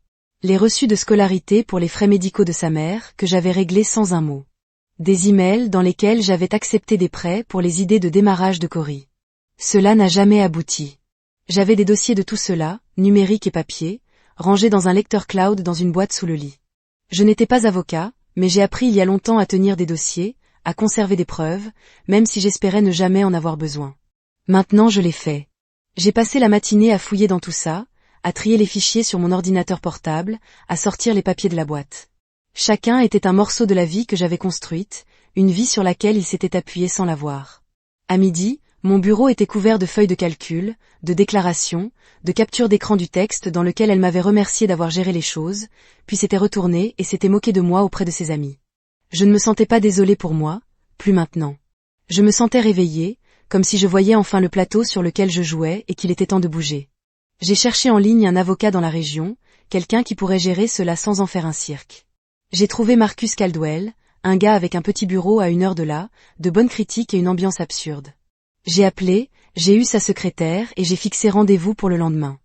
Les reçus de scolarité pour les frais médicaux de sa mère, que j'avais réglés sans un mot. Des emails dans lesquels j'avais accepté des prêts pour les idées de démarrage de Cory. Cela n'a jamais abouti. J'avais des dossiers de tout cela, numériques et papier, rangés dans un lecteur cloud dans une boîte sous le lit. Je n'étais pas avocat, mais j'ai appris il y a longtemps à tenir des dossiers, à conserver des preuves, même si j'espérais ne jamais en avoir besoin. Maintenant je l'ai fait. J'ai passé la matinée à fouiller dans tout ça, à trier les fichiers sur mon ordinateur portable, à sortir les papiers de la boîte. Chacun était un morceau de la vie que j'avais construite, une vie sur laquelle il s'était appuyé sans la voir. À midi, mon bureau était couvert de feuilles de calcul, de déclarations, de captures d'écran du texte dans lequel elle m'avait remercié d'avoir géré les choses, puis s'était retournée et s'était moquée de moi auprès de ses amis. Je ne me sentais pas désolée pour moi, plus maintenant. Je me sentais réveillée, comme si je voyais enfin le plateau sur lequel je jouais et qu'il était temps de bouger. J'ai cherché en ligne un avocat dans la région, quelqu'un qui pourrait gérer cela sans en faire un cirque. J'ai trouvé Marcus Caldwell, un gars avec un petit bureau à 1 heure de là, de bonnes critiques et une ambiance absurde. J'ai appelé, j'ai eu sa secrétaire et j'ai fixé rendez-vous pour le lendemain.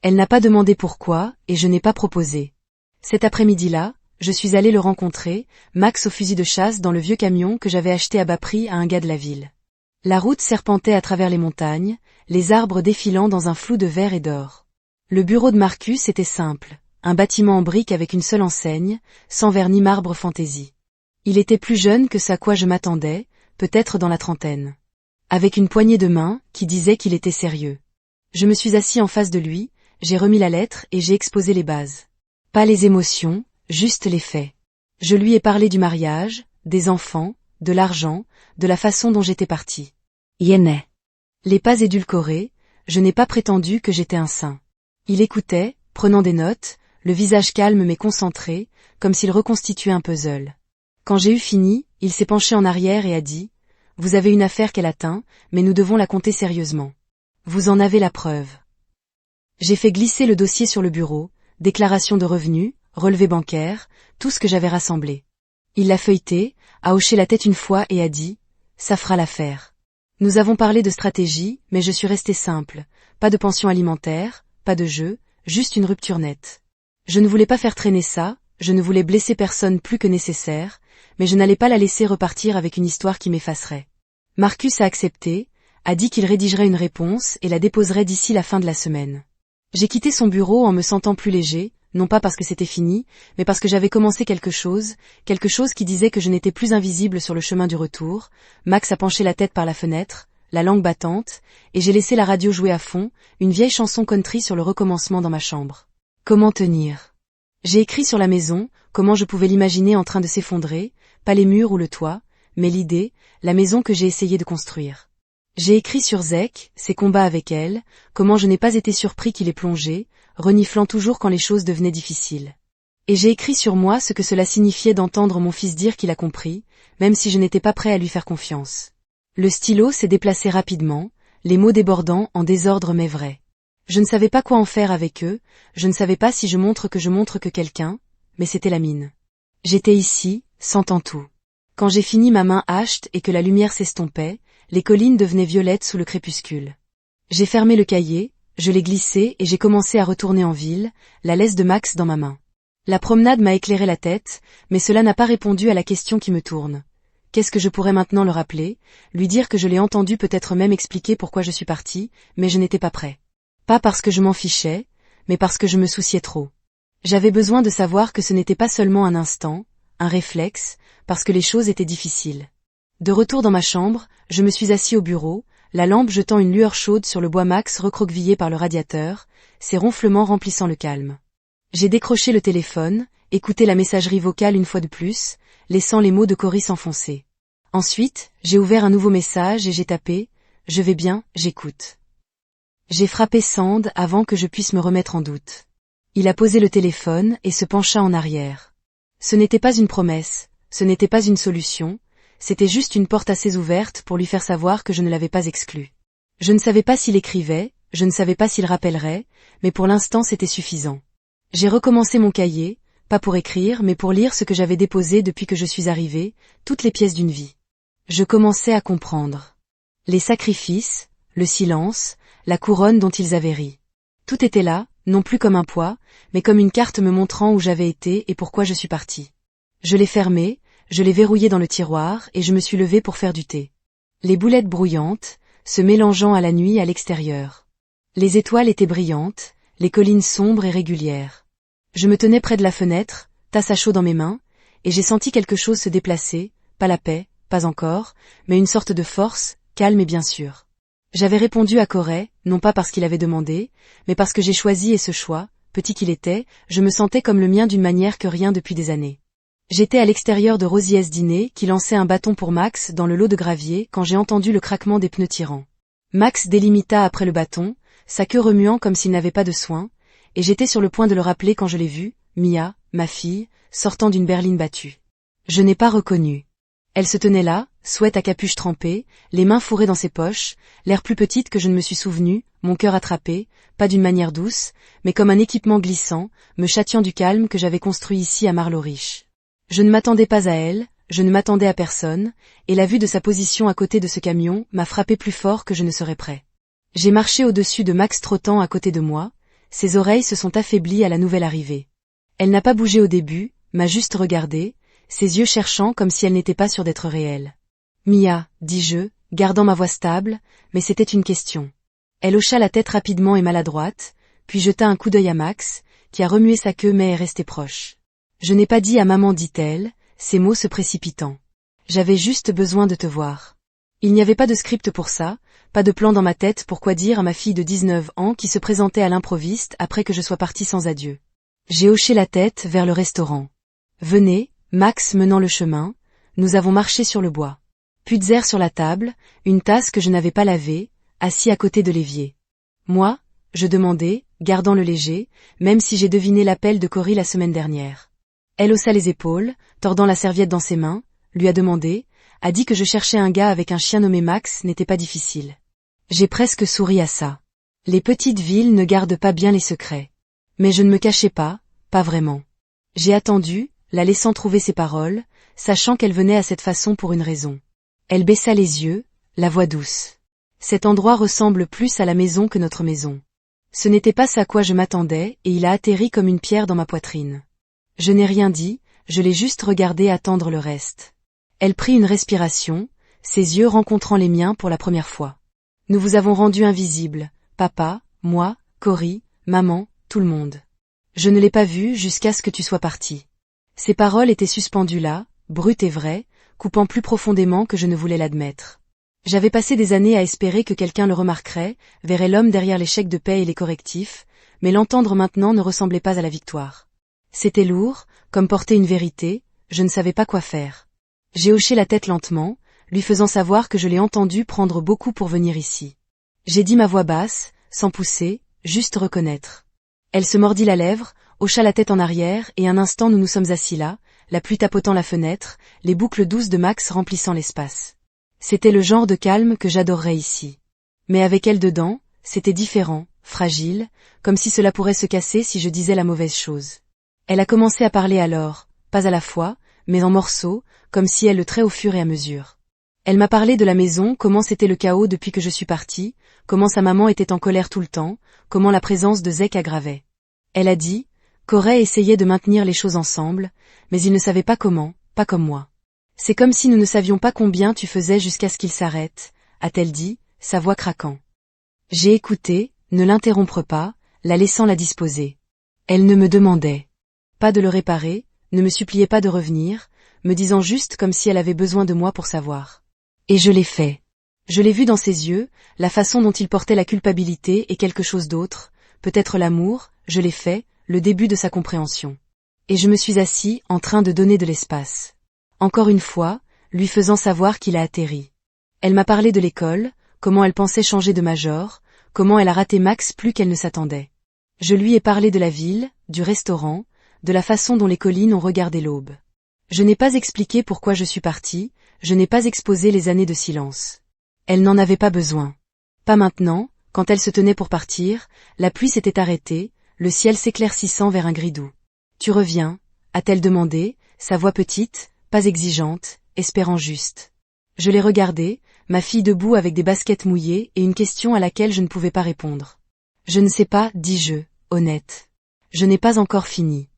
Elle n'a pas demandé pourquoi et je n'ai pas proposé. Cet après-midi-là, je suis allé le rencontrer, Max au fusil de chasse dans le vieux camion que j'avais acheté à bas prix à un gars de la ville. La route serpentait à travers les montagnes, les arbres défilant dans un flou de vert et d'or. Le bureau de Marcus était simple, un bâtiment en briques avec une seule enseigne, sans verre ni marbre fantaisie. Il était plus jeune que ce à quoi je m'attendais, peut-être dans la trentaine. Avec une poignée de main qui disait qu'il était sérieux. Je me suis assis en face de lui, j'ai remis la lettre et j'ai exposé les bases. Pas les émotions, juste les faits. Je lui ai parlé du mariage, des enfants, de l'argent, de la façon dont j'étais partie. Yéné. Les pas édulcorés, je n'ai pas prétendu que j'étais un saint. Il écoutait, prenant des notes, le visage calme mais concentré, comme s'il reconstituait un puzzle. Quand j'ai eu fini, il s'est penché en arrière et a dit « Vous avez une affaire qu'elle atteint, mais nous devons la compter sérieusement. Vous en avez la preuve. » J'ai fait glisser le dossier sur le bureau, déclaration de revenus, relevé bancaire, tout ce que j'avais rassemblé. Il l'a feuilleté, a hoché la tête une fois et a dit « Ça fera l'affaire. » Nous avons parlé de stratégie, mais je suis restée simple, pas de pension alimentaire, pas de jeu, juste une rupture nette. Je ne voulais pas faire traîner ça, je ne voulais blesser personne plus que nécessaire, mais je n'allais pas la laisser repartir avec une histoire qui m'effacerait. Marcus a accepté, a dit qu'il rédigerait une réponse et la déposerait d'ici la fin de la semaine. J'ai quitté son bureau en me sentant plus léger, non pas parce que c'était fini, mais parce que j'avais commencé quelque chose qui disait que je n'étais plus invisible sur le chemin du retour. Max a penché la tête par la fenêtre, la langue battante, et j'ai laissé la radio jouer à fond, une vieille chanson country sur le recommencement dans ma chambre. Comment tenir? J'ai écrit sur la maison, comment je pouvais l'imaginer en train de s'effondrer, pas les murs ou le toit, mais l'idée, la maison que j'ai essayé de construire. J'ai écrit sur Zek, ses combats avec elle, comment je n'ai pas été surpris qu'il ait plongé, reniflant toujours quand les choses devenaient difficiles. Et j'ai écrit sur moi ce que cela signifiait d'entendre mon fils dire qu'il a compris, même si je n'étais pas prêt à lui faire confiance. Le stylo s'est déplacé rapidement, les mots débordant en désordre mais vrais. Je ne savais pas quoi en faire avec eux, je ne savais pas si je montre que quelqu'un, mais c'était la mine. J'étais ici, sentant tout. Quand j'ai fini ma main hachette et que la lumière s'estompait, les collines devenaient violettes sous le crépuscule. J'ai fermé le cahier, je l'ai glissé et j'ai commencé à retourner en ville, la laisse de Max dans ma main. La promenade m'a éclairé la tête, mais cela n'a pas répondu à la question qui me tourne. Qu'est-ce que je pourrais maintenant le rappeler, lui dire que je l'ai entendu, peut-être même expliquer pourquoi je suis partie, mais je n'étais pas prêt. Pas parce que je m'en fichais, mais parce que je me souciais trop. J'avais besoin de savoir que ce n'était pas seulement un instant, un réflexe, parce que les choses étaient difficiles. De retour dans ma chambre, je me suis assis au bureau, la lampe jetant une lueur chaude sur le bois Max recroquevillé par le radiateur, ses ronflements remplissant le calme. J'ai décroché le téléphone, écouté la messagerie vocale une fois de plus, laissant les mots de Cory s'enfoncer. Ensuite, j'ai ouvert un nouveau message et j'ai tapé « Je vais bien, j'écoute ». J'ai frappé Sand avant que je puisse me remettre en doute. Il a posé le téléphone et se pencha en arrière. Ce n'était pas une promesse, ce n'était pas une solution, c'était juste une porte assez ouverte pour lui faire savoir que je ne l'avais pas exclu. Je ne savais pas s'il écrivait, je ne savais pas s'il rappellerait, mais pour l'instant c'était suffisant. J'ai recommencé mon cahier, pas pour écrire mais pour lire ce que j'avais déposé depuis que je suis arrivée, toutes les pièces d'une vie. Je commençais à comprendre. Les sacrifices, le silence, la couronne dont ils avaient ri. Tout était là, non plus comme un poids, mais comme une carte me montrant où j'avais été et pourquoi je suis partie. Je l'ai fermé, je l'ai verrouillé dans le tiroir et je me suis levée pour faire du thé. Les boulettes brouillantes, se mélangeant à la nuit à l'extérieur. Les étoiles étaient brillantes, les collines sombres et régulières. Je me tenais près de la fenêtre, tasse à chaud dans mes mains, et j'ai senti quelque chose se déplacer, pas la paix, pas encore, mais une sorte de force, calme et bien sûre. J'avais répondu à Cory, non pas parce qu'il avait demandé, mais parce que j'ai choisi et ce choix, petit qu'il était, je me sentais comme le mien d'une manière que rien depuis des années. J'étais à l'extérieur de Rosie's dîner qui lançait un bâton pour Max dans le lot de gravier quand j'ai entendu le craquement des pneus tirants. Max délimita après le bâton, sa queue remuant comme s'il n'avait pas de soin, et j'étais sur le point de le rappeler quand je l'ai vue, Mia, ma fille, sortant d'une berline battue. Je n'ai pas reconnu. Elle se tenait là, sweat à capuche trempée, les mains fourrées dans ses poches, l'air plus petite que je ne me suis souvenue, mon cœur attrapé, pas d'une manière douce, mais comme un équipement glissant, me châtiant du calme que j'avais construit ici à Marlow-Riche. Je ne m'attendais pas à elle, je ne m'attendais à personne, et la vue de sa position à côté de ce camion m'a frappé plus fort que je ne serais prêt. J'ai marché au-dessus de Max trottant à côté de moi, ses oreilles se sont affaiblies à la nouvelle arrivée. Elle n'a pas bougé au début, m'a juste regardé, ses yeux cherchant comme si elle n'était pas sûre d'être réelle. Mia, dis-je, gardant ma voix stable, mais c'était une question. Elle hocha la tête rapidement et maladroite, puis jeta un coup d'œil à Max, qui a remué sa queue mais est resté proche. Je n'ai pas dit à maman, dit-elle, ces mots se précipitant. J'avais juste besoin de te voir. Il n'y avait pas de script pour ça, pas de plan dans ma tête pour quoi dire à ma fille de 19 ans qui se présentait à l'improviste après que je sois partie sans adieu. J'ai hoché la tête vers le restaurant. Venez, Max menant le chemin, nous avons marché sur le bois. Putzer sur la table, une tasse que je n'avais pas lavée, assis à côté de l'évier. Moi, je demandais, gardant le léger, même si j'ai deviné l'appel de Cory la semaine dernière. Elle haussa les épaules, tordant la serviette dans ses mains, lui a demandé, a dit que je cherchais un gars avec un chien nommé Max n'était pas difficile. J'ai presque souri à ça. Les petites villes ne gardent pas bien les secrets. Mais je ne me cachais pas vraiment. J'ai attendu, la laissant trouver ses paroles, sachant qu'elle venait à cette façon pour une raison. Elle baissa les yeux, la voix douce. Cet endroit ressemble plus à la maison que notre maison. Ce n'était pas ça à quoi je m'attendais et il a atterri comme une pierre dans ma poitrine. Je n'ai rien dit, je l'ai juste regardé attendre le reste. Elle prit une respiration, ses yeux rencontrant les miens pour la première fois. Nous vous avons rendu invisibles, papa, moi, Cory, maman, tout le monde. Je ne l'ai pas vu jusqu'à ce que tu sois parti. Ces paroles étaient suspendues là, brutes et vraies, coupant plus profondément que je ne voulais l'admettre. J'avais passé des années à espérer que quelqu'un le remarquerait, verrait l'homme derrière les chèques de paie et les correctifs, mais l'entendre maintenant ne ressemblait pas à la victoire. C'était lourd, comme porter une vérité, je ne savais pas quoi faire. J'ai hoché la tête lentement, lui faisant savoir que je l'ai entendu prendre beaucoup pour venir ici. J'ai dit ma voix basse, sans pousser, juste reconnaître. Elle se mordit la lèvre, hocha la tête en arrière et un instant nous nous sommes assis là, la pluie tapotant la fenêtre, les boucles douces de Max remplissant l'espace. C'était le genre de calme que j'adorerais ici. Mais avec elle dedans, c'était différent, fragile, comme si cela pourrait se casser si je disais la mauvaise chose. Elle a commencé à parler alors, pas à la fois, mais en morceaux, comme si elle le trait au fur et à mesure. Elle m'a parlé de la maison, comment c'était le chaos depuis que je suis partie, comment sa maman était en colère tout le temps, comment la présence de Zek aggravait. Elle a dit, Cory essayait de maintenir les choses ensemble, mais il ne savait pas comment, pas comme moi. C'est comme si nous ne savions pas combien tu faisais jusqu'à ce qu'il s'arrête, a-t-elle dit, sa voix craquant. J'ai écouté, ne l'interrompre pas, la laissant la disposer. Elle ne me demandait pas de le réparer, ne me suppliait pas de revenir, me disant juste comme si elle avait besoin de moi pour savoir. Et je l'ai fait. Je l'ai vu dans ses yeux, la façon dont il portait la culpabilité et quelque chose d'autre, peut-être l'amour, je l'ai fait, le début de sa compréhension. Et je me suis assis, en train de donner de l'espace. Encore une fois, lui faisant savoir qu'il a atterri. Elle m'a parlé de l'école, comment elle pensait changer de major, comment elle a raté Max plus qu'elle ne s'attendait. Je lui ai parlé de la ville, du restaurant, de la façon dont les collines ont regardé l'aube. Je n'ai pas expliqué pourquoi je suis partie, je n'ai pas exposé les années de silence. Elle n'en avait pas besoin. Pas maintenant, quand elle se tenait pour partir, la pluie s'était arrêtée, le ciel s'éclaircissant vers un gris doux. « Tu reviens ?» a-t-elle demandé, sa voix petite, pas exigeante, espérant juste. Je l'ai regardée, ma fille debout avec des baskets mouillées et une question à laquelle je ne pouvais pas répondre. « Je ne sais pas, dis-je, honnête. Je n'ai pas encore fini. »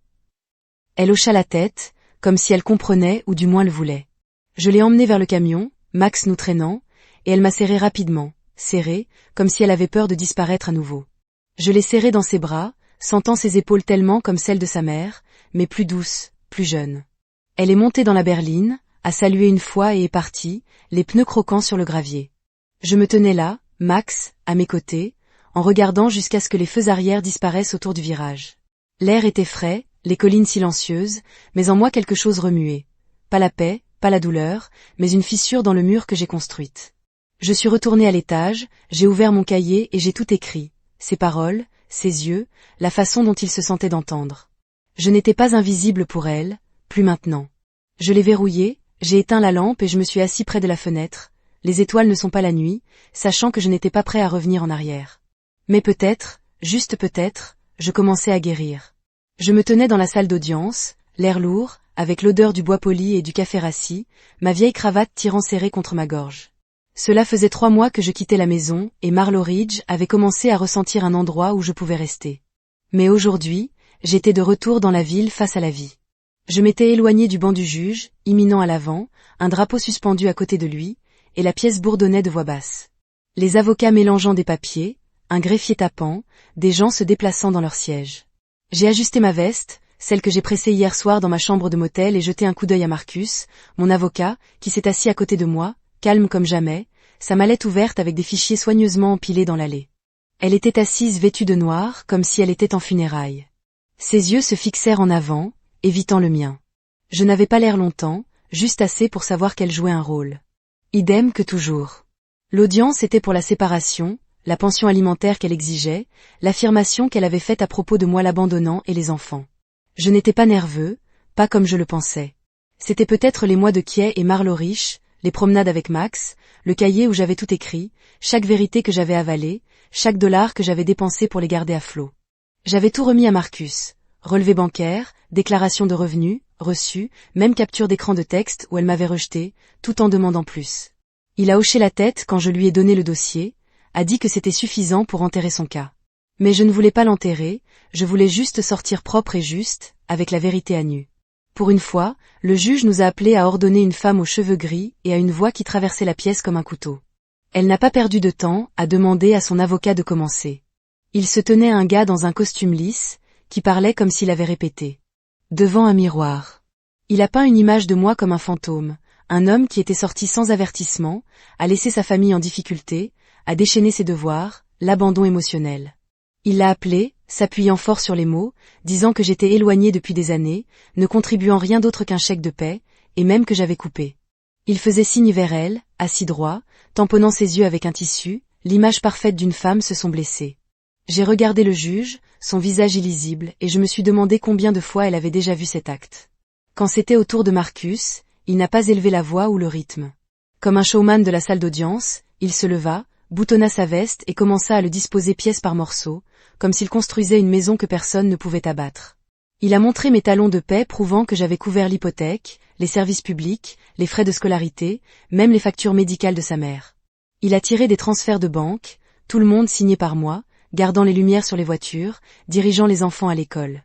Elle hocha la tête, comme si elle comprenait ou du moins le voulait. Je l'ai emmenée vers le camion, Max nous traînant, et elle m'a serré rapidement, serrée, comme si elle avait peur de disparaître à nouveau. Je l'ai serrée dans ses bras, sentant ses épaules tellement comme celles de sa mère, mais plus douces, plus jeunes. Elle est montée dans la berline, a salué une fois et est partie, les pneus croquant sur le gravier. Je me tenais là, Max, à mes côtés, en regardant jusqu'à ce que les feux arrière disparaissent autour du virage. L'air était frais, les collines silencieuses, mais en moi quelque chose remuait. Pas la paix, pas la douleur, mais une fissure dans le mur que j'ai construite. Je suis retournée à l'étage, j'ai ouvert mon cahier et j'ai tout écrit. Ses paroles, ses yeux, la façon dont il se sentait d'entendre. Je n'étais pas invisible pour elle, plus maintenant. Je l'ai verrouillé, j'ai éteint la lampe et je me suis assis près de la fenêtre. Les étoiles ne sont pas la nuit, sachant que je n'étais pas prêt à revenir en arrière. Mais peut-être, juste peut-être, je commençais à guérir. Je me tenais dans la salle d'audience, l'air lourd, avec l'odeur du bois poli et du café rassis, ma vieille cravate tirant serrée contre ma gorge. Cela faisait 3 mois que je quittais la maison, et Marlow Ridge avait commencé à ressentir un endroit où je pouvais rester. Mais aujourd'hui, j'étais de retour dans la ville face à la vie. Je m'étais éloignée du banc du juge, imminent à l'avant, un drapeau suspendu à côté de lui, et la pièce bourdonnait de voix basse. Les avocats mélangeant des papiers, un greffier tapant, des gens se déplaçant dans leur siège. J'ai ajusté ma veste, celle que j'ai pressée hier soir dans ma chambre de motel et jeté un coup d'œil à Marcus, mon avocat, qui s'est assis à côté de moi, calme comme jamais, sa mallette ouverte avec des fichiers soigneusement empilés dans l'allée. Elle était assise vêtue de noir, comme si elle était en funérailles. Ses yeux se fixèrent en avant, évitant le mien. Je n'avais pas l'air longtemps, juste assez pour savoir qu'elle jouait un rôle. Idem que toujours. L'audience était pour la séparation, la pension alimentaire qu'elle exigeait, l'affirmation qu'elle avait faite à propos de moi l'abandonnant et les enfants. Je n'étais pas nerveux, pas comme je le pensais. C'était peut-être les mois de Kay et Marlow Ridge, les promenades avec Max, le cahier où j'avais tout écrit, chaque vérité que j'avais avalée, chaque dollar que j'avais dépensé pour les garder à flot. J'avais tout remis à Marcus, relevé bancaire, déclaration de revenus, reçu, même capture d'écran de texte où elle m'avait rejeté, tout en demandant plus. Il a hoché la tête quand je lui ai donné le dossier, a dit que c'était suffisant pour enterrer son cas. Mais je ne voulais pas l'enterrer, je voulais juste sortir propre et juste, avec la vérité à nu. Pour une fois, le juge nous a appelés à ordonner une femme aux cheveux gris et à une voix qui traversait la pièce comme un couteau. Elle n'a pas perdu de temps à demander à son avocat de commencer. Il se tenait à un gars dans un costume lisse, qui parlait comme s'il avait répété. Devant un miroir. Il a peint une image de moi comme un fantôme, un homme qui était sorti sans avertissement, a laissé sa famille en difficulté, a déchaîné ses devoirs, l'abandon émotionnel. Il l'a appelé, s'appuyant fort sur les mots, disant que j'étais éloignée depuis des années, ne contribuant rien d'autre qu'un chèque de paie, et même que j'avais coupé. Il faisait signe vers elle, assis droit, tamponnant ses yeux avec un tissu, l'image parfaite d'une femme se sont blessées. J'ai regardé le juge, son visage illisible, et je me suis demandé combien de fois elle avait déjà vu cet acte. Quand c'était au tour de Marcus, il n'a pas élevé la voix ou le rythme. Comme un showman de la salle d'audience, il se leva, boutonna sa veste et commença à le disposer pièce par morceau, comme s'il construisait une maison que personne ne pouvait abattre. Il a montré mes talons de paie prouvant que j'avais couvert l'hypothèque, les services publics, les frais de scolarité, même les factures médicales de sa mère. Il a tiré des transferts de banque, tout le monde signé par moi, gardant les lumières sur les voitures, dirigeant les enfants à l'école.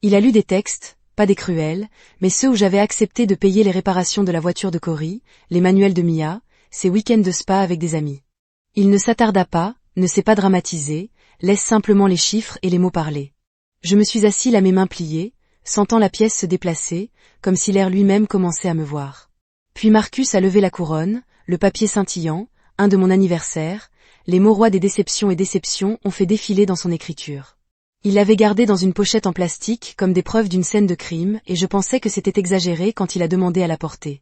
Il a lu des textes, pas des cruels, mais ceux où j'avais accepté de payer les réparations de la voiture de Cory, les manuels de Mia, ses week-ends de spa avec des amis. Il ne s'attarda pas, ne s'est pas dramatisé, laisse simplement les chiffres et les mots parler. Je me suis assis là mes mains pliées, sentant la pièce se déplacer, comme si l'air lui-même commençait à me voir. Puis Marcus a levé la couronne, le papier scintillant, un de mon anniversaire, les mots rois des déceptions et déceptions ont fait défiler dans son écriture. Il l'avait gardé dans une pochette en plastique comme des preuves d'une scène de crime et je pensais que c'était exagéré quand il a demandé à la porter.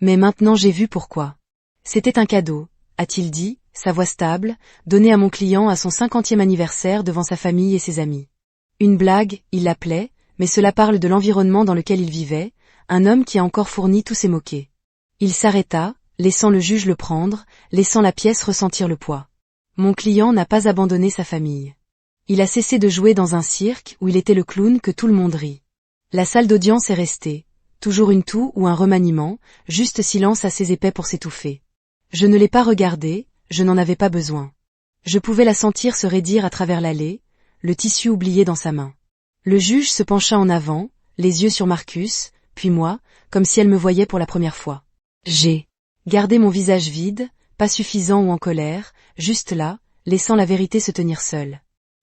Mais maintenant j'ai vu pourquoi. C'était un cadeau, a-t-il dit, sa voix stable, donné à mon client à son 50e anniversaire devant sa famille et ses amis. Une blague, il l'appelait, mais cela parle de l'environnement dans lequel il vivait, un homme qui a encore fourni tous ses moquets. Il s'arrêta, laissant le juge le prendre, laissant la pièce ressentir le poids. Mon client n'a pas abandonné sa famille. Il a cessé de jouer dans un cirque où il était le clown que tout le monde rit. La salle d'audience est restée. Toujours une toux ou un remaniement, juste silence assez épais pour s'étouffer. Je ne l'ai pas regardé, je n'en avais pas besoin. Je pouvais la sentir se raidir à travers l'allée, le tissu oublié dans sa main. Le juge se pencha en avant, les yeux sur Marcus, puis moi, comme si elle me voyait pour la première fois. J'ai gardé mon visage vide, pas suffisant ou en colère, juste là, laissant la vérité se tenir seule.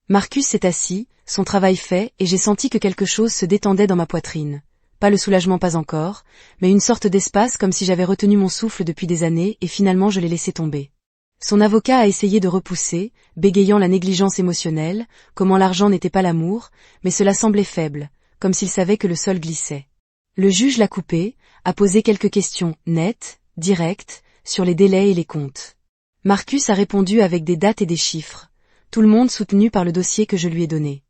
Marcus s'est assis, son travail fait, et j'ai senti que quelque chose se détendait dans ma poitrine. Pas le soulagement pas encore, mais une sorte d'espace comme si j'avais retenu mon souffle depuis des années et finalement je l'ai laissé tomber. Son avocat a essayé de repousser, bégayant la négligence émotionnelle, comment l'argent n'était pas l'amour, mais cela semblait faible, comme s'il savait que le sol glissait. Le juge l'a coupé, a posé quelques questions nettes, directes, sur les délais et les comptes. Marcus a répondu avec des dates et des chiffres, tout le monde soutenu par le dossier que je lui ai donné.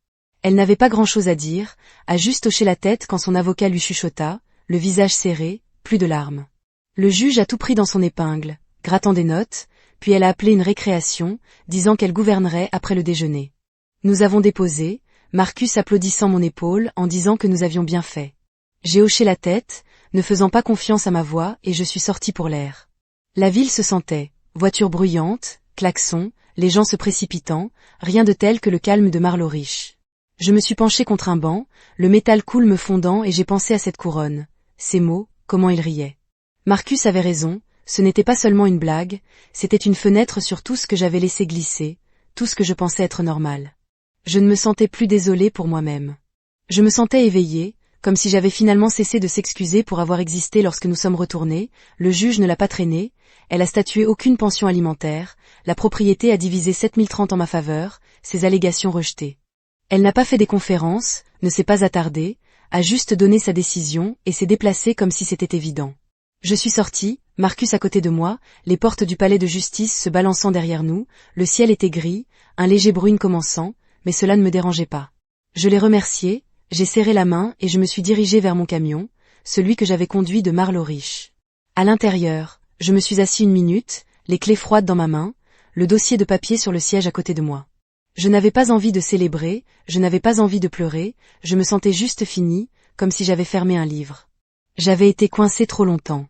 Elle n'avait pas grand-chose à dire, a juste hoché la tête quand son avocat lui chuchota, le visage serré, plus de larmes. Le juge a tout pris dans son épingle, grattant des notes, puis elle a appelé une récréation, disant qu'elle gouvernerait après le déjeuner. Nous avons déposé, Marcus applaudissant mon épaule en disant que nous avions bien fait. J'ai hoché la tête, ne faisant pas confiance à ma voix et je suis sortie pour l'air. La ville se sentait, voitures bruyantes, klaxons, les gens se précipitant, rien de tel que le calme de Marlow-Rich. Je me suis penchée contre un banc, le métal cool me fondant et j'ai pensé à cette couronne. Ces mots, comment il riait. Marcus avait raison, ce n'était pas seulement une blague, c'était une fenêtre sur tout ce que j'avais laissé glisser, tout ce que je pensais être normal. Je ne me sentais plus désolée pour moi-même. Je me sentais éveillée, comme si j'avais finalement cessé de s'excuser pour avoir existé lorsque nous sommes retournés, le juge ne l'a pas traîné, elle a statué aucune pension alimentaire, la propriété a divisé 7030 en ma faveur, ses allégations rejetées. Elle n'a pas fait des conférences, ne s'est pas attardée, a juste donné sa décision et s'est déplacée comme si c'était évident. Je suis sortie, Marcus à côté de moi, les portes du palais de justice se balançant derrière nous, le ciel était gris, un léger bruine commençant, mais cela ne me dérangeait pas. Je l'ai remercié, j'ai serré la main et je me suis dirigée vers mon camion, celui que j'avais conduit de Marlow-Rich. À l'intérieur, je me suis assis une minute, les clés froides dans ma main, le dossier de papier sur le siège à côté de moi. Je n'avais pas envie de célébrer, je n'avais pas envie de pleurer, je me sentais juste finie, comme si j'avais fermé un livre. J'avais été coincée trop longtemps.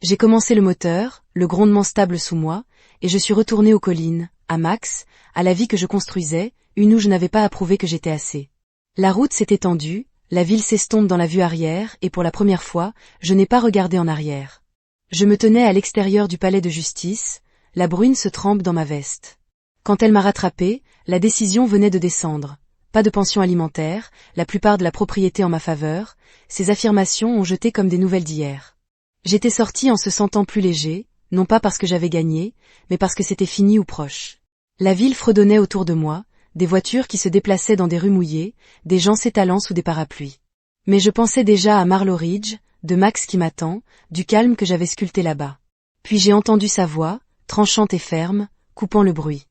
J'ai commencé le moteur, le grondement stable sous moi, et je suis retournée aux collines, à Max, à la vie que je construisais, une où je n'avais pas approuvé que j'étais assez. La route s'est étendue, la ville s'estompe dans la vue arrière et pour la première fois, je n'ai pas regardé en arrière. Je me tenais à l'extérieur du palais de justice, la brune se trempe dans ma veste. Quand elle m'a rattrapée, la décision venait de descendre. Pas de pension alimentaire, la plupart de la propriété en ma faveur, ces affirmations ont jeté comme des nouvelles d'hier. J'étais sortie en se sentant plus léger, non pas parce que j'avais gagné, mais parce que c'était fini ou proche. La ville fredonnait autour de moi, des voitures qui se déplaçaient dans des rues mouillées, des gens s'étalant sous des parapluies. Mais je pensais déjà à Marlow-Ridge, de Max qui m'attend, du calme que j'avais sculpté là-bas. Puis j'ai entendu sa voix, tranchante et ferme, coupant le bruit.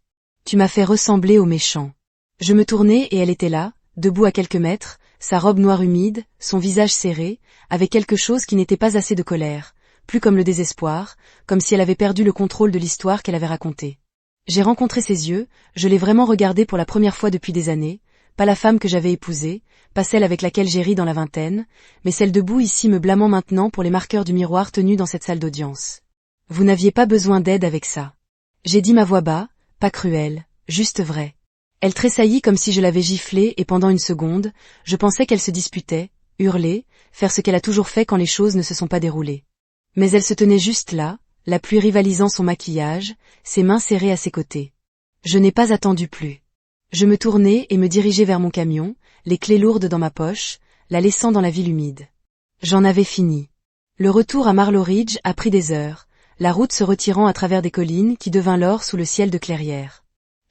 Tu m'as fait ressembler au méchant. Je me tournai et elle était là, debout à quelques mètres, sa robe noire humide, son visage serré, avec quelque chose qui n'était pas assez de colère, plus comme le désespoir, comme si elle avait perdu le contrôle de l'histoire qu'elle avait racontée. J'ai rencontré ses yeux, je l'ai vraiment regardée pour la première fois depuis des années, pas la femme que j'avais épousée, pas celle avec laquelle j'ai ri dans la vingtaine, mais celle debout ici me blâmant maintenant pour les marqueurs du miroir tenus dans cette salle d'audience. Vous n'aviez pas besoin d'aide avec ça. J'ai dit ma voix bas, pas cruelle, juste vrai. Elle tressaillit comme si je l'avais giflée et pendant une seconde, je pensais qu'elle se disputait, hurlait, faire ce qu'elle a toujours fait quand les choses ne se sont pas déroulées. Mais elle se tenait juste là, la pluie rivalisant son maquillage, ses mains serrées à ses côtés. Je n'ai pas attendu plus. Je me tournai et me dirigeai vers mon camion, les clés lourdes dans ma poche, la laissant dans la ville humide. J'en avais fini. Le retour à Marlow-Ridge a pris des heures, la route se retirant à travers des collines qui devint l'or sous le ciel de clairière.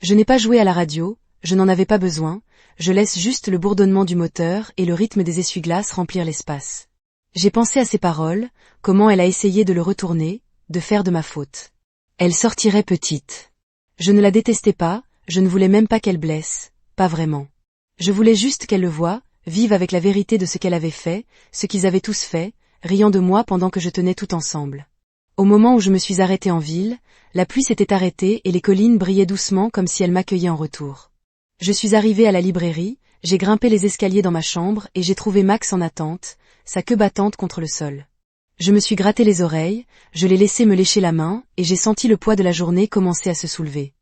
Je n'ai pas joué à la radio, je n'en avais pas besoin, je laisse juste le bourdonnement du moteur et le rythme des essuie-glaces remplir l'espace. J'ai pensé à ses paroles, comment elle a essayé de le retourner, de faire de ma faute. Elle sortirait petite. Je ne la détestais pas, je ne voulais même pas qu'elle blesse, pas vraiment. Je voulais juste qu'elle le voie, vive avec la vérité de ce qu'elle avait fait, ce qu'ils avaient tous fait, riant de moi pendant que je tenais tout ensemble. Au moment où je me suis arrêtée en ville, la pluie s'était arrêtée et les collines brillaient doucement comme si elles m'accueillaient en retour. Je suis arrivée à la librairie, j'ai grimpé les escaliers dans ma chambre et j'ai trouvé Max en attente, sa queue battante contre le sol. Je me suis gratté les oreilles, je l'ai laissé me lécher la main et j'ai senti le poids de la journée commencer à se soulever.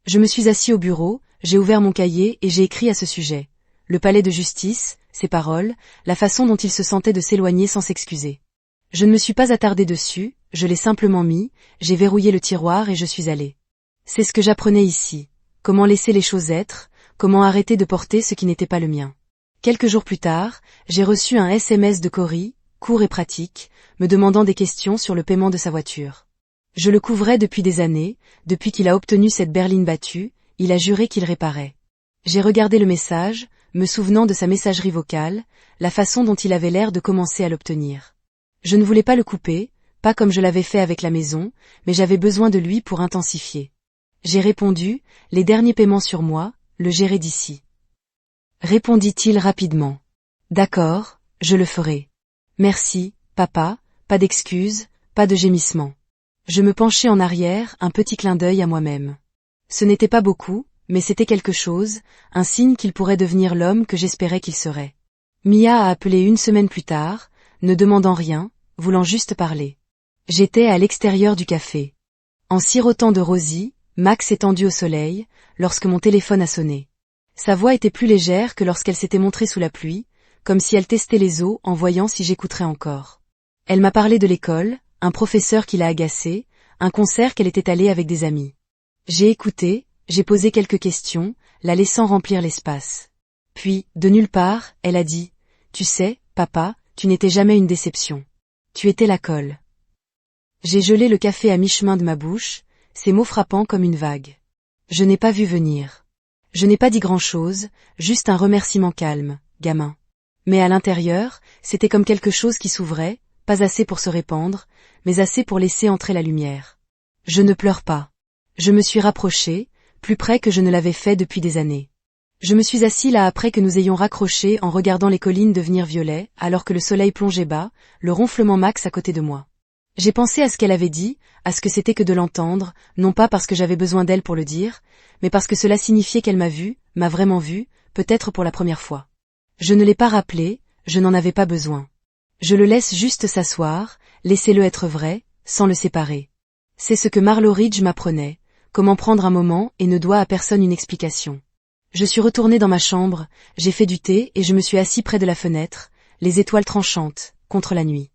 Je me suis assis au bureau, j'ai ouvert mon cahier et j'ai écrit à ce sujet. Le palais de justice, ses paroles, la façon dont il se sentait de s'éloigner sans s'excuser. Je ne me suis pas attardée dessus, je l'ai simplement mis, j'ai verrouillé le tiroir et je suis allée. C'est ce que j'apprenais ici. Comment laisser les choses être, comment arrêter de porter ce qui n'était pas le mien. Quelques jours plus tard, j'ai reçu un SMS de Cory, court et pratique, me demandant des questions sur le paiement de sa voiture. Je le couvrais depuis des années, depuis qu'il a obtenu cette berline battue, il a juré qu'il réparait. J'ai regardé le message, me souvenant de sa messagerie vocale, la façon dont il avait l'air de commencer à l'obtenir. Je ne voulais pas le couper, pas comme je l'avais fait avec la maison, mais j'avais besoin de lui pour intensifier. J'ai répondu, les derniers paiements sur moi, le gérer d'ici. Répondit-il rapidement. D'accord, je le ferai. Merci, papa, pas d'excuses, pas de gémissements. Je me penchai en arrière, un petit clin d'œil à moi-même. Ce n'était pas beaucoup, mais c'était quelque chose, un signe qu'il pourrait devenir l'homme que j'espérais qu'il serait. Mia a appelé une semaine plus tard, ne demandant rien, voulant juste parler. J'étais à l'extérieur du café. En sirotant de Rosie, Max étendu au soleil, lorsque mon téléphone a sonné. Sa voix était plus légère que lorsqu'elle s'était montrée sous la pluie, comme si elle testait les os en voyant si j'écouterais encore. Elle m'a parlé de l'école, un professeur qui l'a agacée, un concert qu'elle était allée avec des amis. J'ai écouté, j'ai posé quelques questions, la laissant remplir l'espace. Puis, de nulle part, elle a dit, « Tu sais, papa, tu n'étais jamais une déception. Tu étais la colle. » J'ai gelé le café à mi-chemin de ma bouche, ces mots frappants comme une vague. Je n'ai pas vu venir. Je n'ai pas dit grand-chose, juste un remerciement calme, gamin. Mais à l'intérieur, c'était comme quelque chose qui s'ouvrait, pas assez pour se répandre, mais assez pour laisser entrer la lumière. Je ne pleure pas. Je me suis rapprochée, plus près que je ne l'avais fait depuis des années. Je me suis assis là après que nous ayons raccroché en regardant les collines devenir violet, alors que le soleil plongeait bas, le ronflement Max à côté de moi. J'ai pensé à ce qu'elle avait dit, à ce que c'était que de l'entendre, non pas parce que j'avais besoin d'elle pour le dire, mais parce que cela signifiait qu'elle m'a vraiment vu, peut-être pour la première fois. Je ne l'ai pas rappelé, je n'en avais pas besoin. Je le laisse juste s'asseoir, laissez-le être vrai, sans le séparer. C'est ce que Marlo Ridge m'apprenait, comment prendre un moment et ne doit à personne une explication. Je suis retournée dans ma chambre, j'ai fait du thé et je me suis assis près de la fenêtre, les étoiles tranchantes, contre la nuit.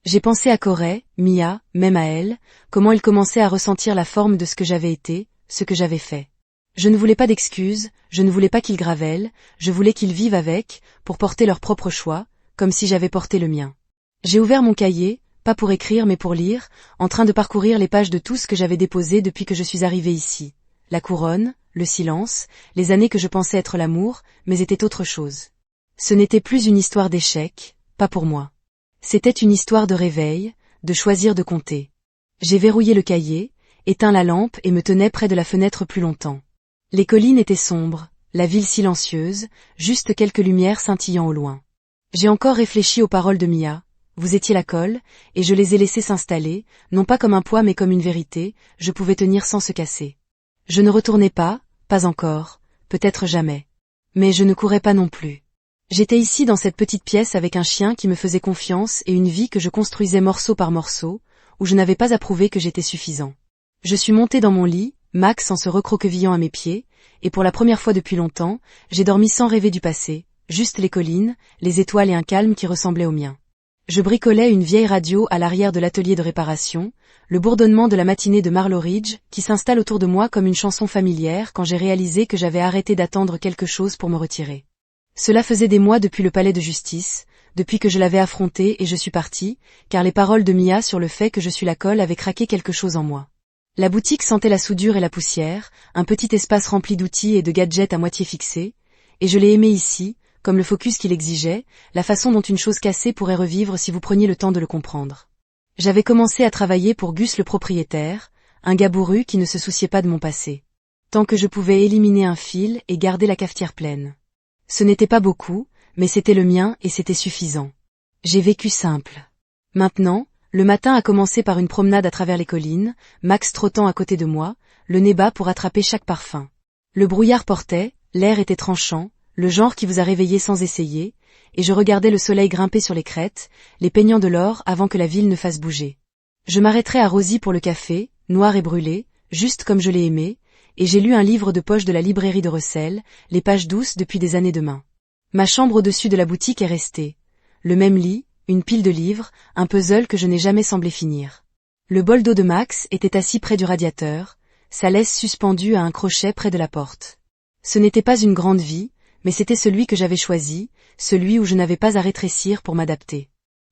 J'ai pensé à Corey, Mia, même à elle, comment ils commençaient à ressentir la forme de ce que j'avais été, ce que j'avais fait. Je ne voulais pas d'excuses, je ne voulais pas qu'ils gravellent, je voulais qu'ils vivent avec, pour porter leur propre choix, comme si j'avais porté le mien. J'ai ouvert mon cahier, pas pour écrire mais pour lire, en train de parcourir les pages de tout ce que j'avais déposé depuis que je suis arrivée ici. La couronne, le silence, les années que je pensais être l'amour, mais étaient autre chose. Ce n'était plus une histoire d'échec, pas pour moi. C'était une histoire de réveil, de choisir de compter. J'ai verrouillé le cahier, éteint la lampe et me tenais près de la fenêtre plus longtemps. Les collines étaient sombres, la ville silencieuse, juste quelques lumières scintillant au loin. J'ai encore réfléchi aux paroles de Mia, vous étiez la colle, et je les ai laissées s'installer, non pas comme un poids mais comme une vérité, je pouvais tenir sans se casser. Je ne retournais pas encore, peut-être jamais. Mais je ne courais pas non plus. J'étais ici dans cette petite pièce avec un chien qui me faisait confiance et une vie que je construisais morceau par morceau, où je n'avais pas à prouver que j'étais suffisant. Je suis montée dans mon lit, Max en se recroquevillant à mes pieds, et pour la première fois depuis longtemps, j'ai dormi sans rêver du passé, juste les collines, les étoiles et un calme qui ressemblait au mien. Je bricolais une vieille radio à l'arrière de l'atelier de réparation, le bourdonnement de la matinée de Marlo Ridge qui s'installe autour de moi comme une chanson familière quand j'ai réalisé que j'avais arrêté d'attendre quelque chose pour me retirer. Cela faisait des mois depuis le palais de justice, depuis que je l'avais affronté et je suis partie, car les paroles de Mia sur le fait que je suis la colle avaient craqué quelque chose en moi. La boutique sentait la soudure et la poussière, un petit espace rempli d'outils et de gadgets à moitié fixés, et je l'ai aimé ici, comme le focus qu'il exigeait, la façon dont une chose cassée pourrait revivre si vous preniez le temps de le comprendre. J'avais commencé à travailler pour Gus le propriétaire, un gars bourru qui ne se souciait pas de mon passé. Tant que je pouvais éliminer un fil et garder la cafetière pleine. Ce n'était pas beaucoup, mais c'était le mien et c'était suffisant. J'ai vécu simple. Maintenant, le matin a commencé par une promenade à travers les collines, Max trottant à côté de moi, le nez bas pour attraper chaque parfum. Le brouillard portait, l'air était tranchant, le genre qui vous a réveillé sans essayer, et je regardais le soleil grimper sur les crêtes, les peignant de l'or avant que la ville ne fasse bouger. Je m'arrêterai à Rosie pour le café, noir et brûlé, juste comme je l'ai aimé, et j'ai lu un livre de poche de la librairie de Russell, les pages douces depuis des années de main. Ma chambre au-dessus de la boutique est restée. Le même lit, une pile de livres, un puzzle que je n'ai jamais semblé finir. Le bol d'eau de Max était assis près du radiateur, sa laisse suspendue à un crochet près de la porte. Ce n'était pas une grande vie, mais c'était celui que j'avais choisi, celui où je n'avais pas à rétrécir pour m'adapter.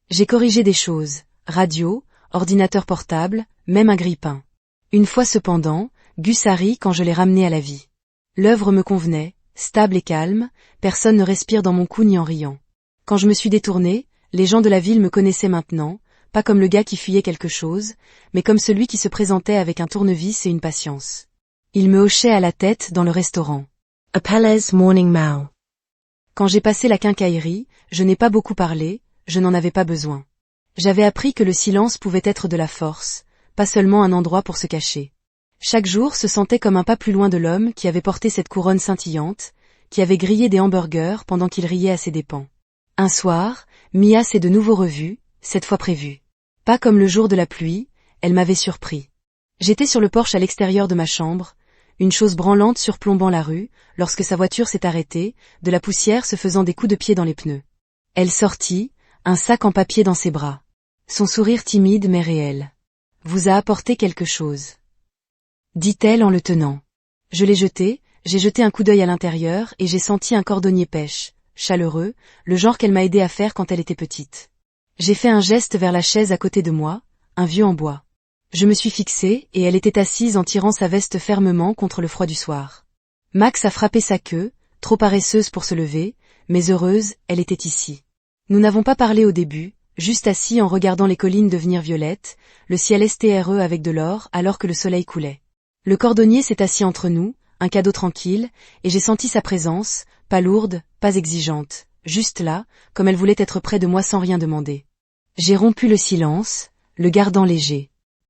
J'ai corrigé des choses, radio, ordinateur portable, même un grille-pain. Une fois cependant, Gus a ri quand je l'ai ramené à la vie. L'œuvre me convenait, stable et calme, personne ne respire dans mon cou ni en riant. Quand je me suis détournée, les gens de la ville me connaissaient maintenant, pas comme le gars qui fuyait quelque chose, mais comme celui qui se présentait avec un tournevis et une patience. Ils me hochaient à la tête dans le restaurant. Appelez Morning Mao. Quand j'ai passé la quincaillerie, je n'ai pas beaucoup parlé, je n'en avais pas besoin. J'avais appris que le silence pouvait être de la force, pas seulement un endroit pour se cacher. Chaque jour se sentait comme un pas plus loin de l'homme qui avait porté cette couronne scintillante, qui avait grillé des hamburgers pendant qu'il riait à ses dépens. Un soir, Mia s'est de nouveau revue, cette fois prévue. Pas comme le jour de la pluie, elle m'avait surpris. J'étais sur le porche à l'extérieur de ma chambre, une chose branlante surplombant la rue, lorsque sa voiture s'est arrêtée, de la poussière se faisant des coups de pied dans les pneus. Elle sortit, un sac en papier dans ses bras. Son sourire timide mais réel. « Vous a apporté quelque chose. » dit-elle en le tenant. Je l'ai jeté, j'ai jeté un coup d'œil à l'intérieur et j'ai senti un cordonnier pêche, chaleureux, le genre qu'elle m'a aidé à faire quand elle était petite. J'ai fait un geste vers la chaise à côté de moi, un vieux en bois. Je me suis fixée et elle était assise en tirant sa veste fermement contre le froid du soir. Max a frappé sa queue, trop paresseuse pour se lever, mais heureuse, elle était ici. Nous n'avons pas parlé au début, juste assis en regardant les collines devenir violettes, le ciel stéreux avec de l'or alors que le soleil coulait. Le cordonnier s'est assis entre nous, un cadeau tranquille, et j'ai senti sa présence, pas lourde, pas exigeante, juste là, comme elle voulait être près de moi sans rien demander. J'ai rompu le silence, le gardant léger.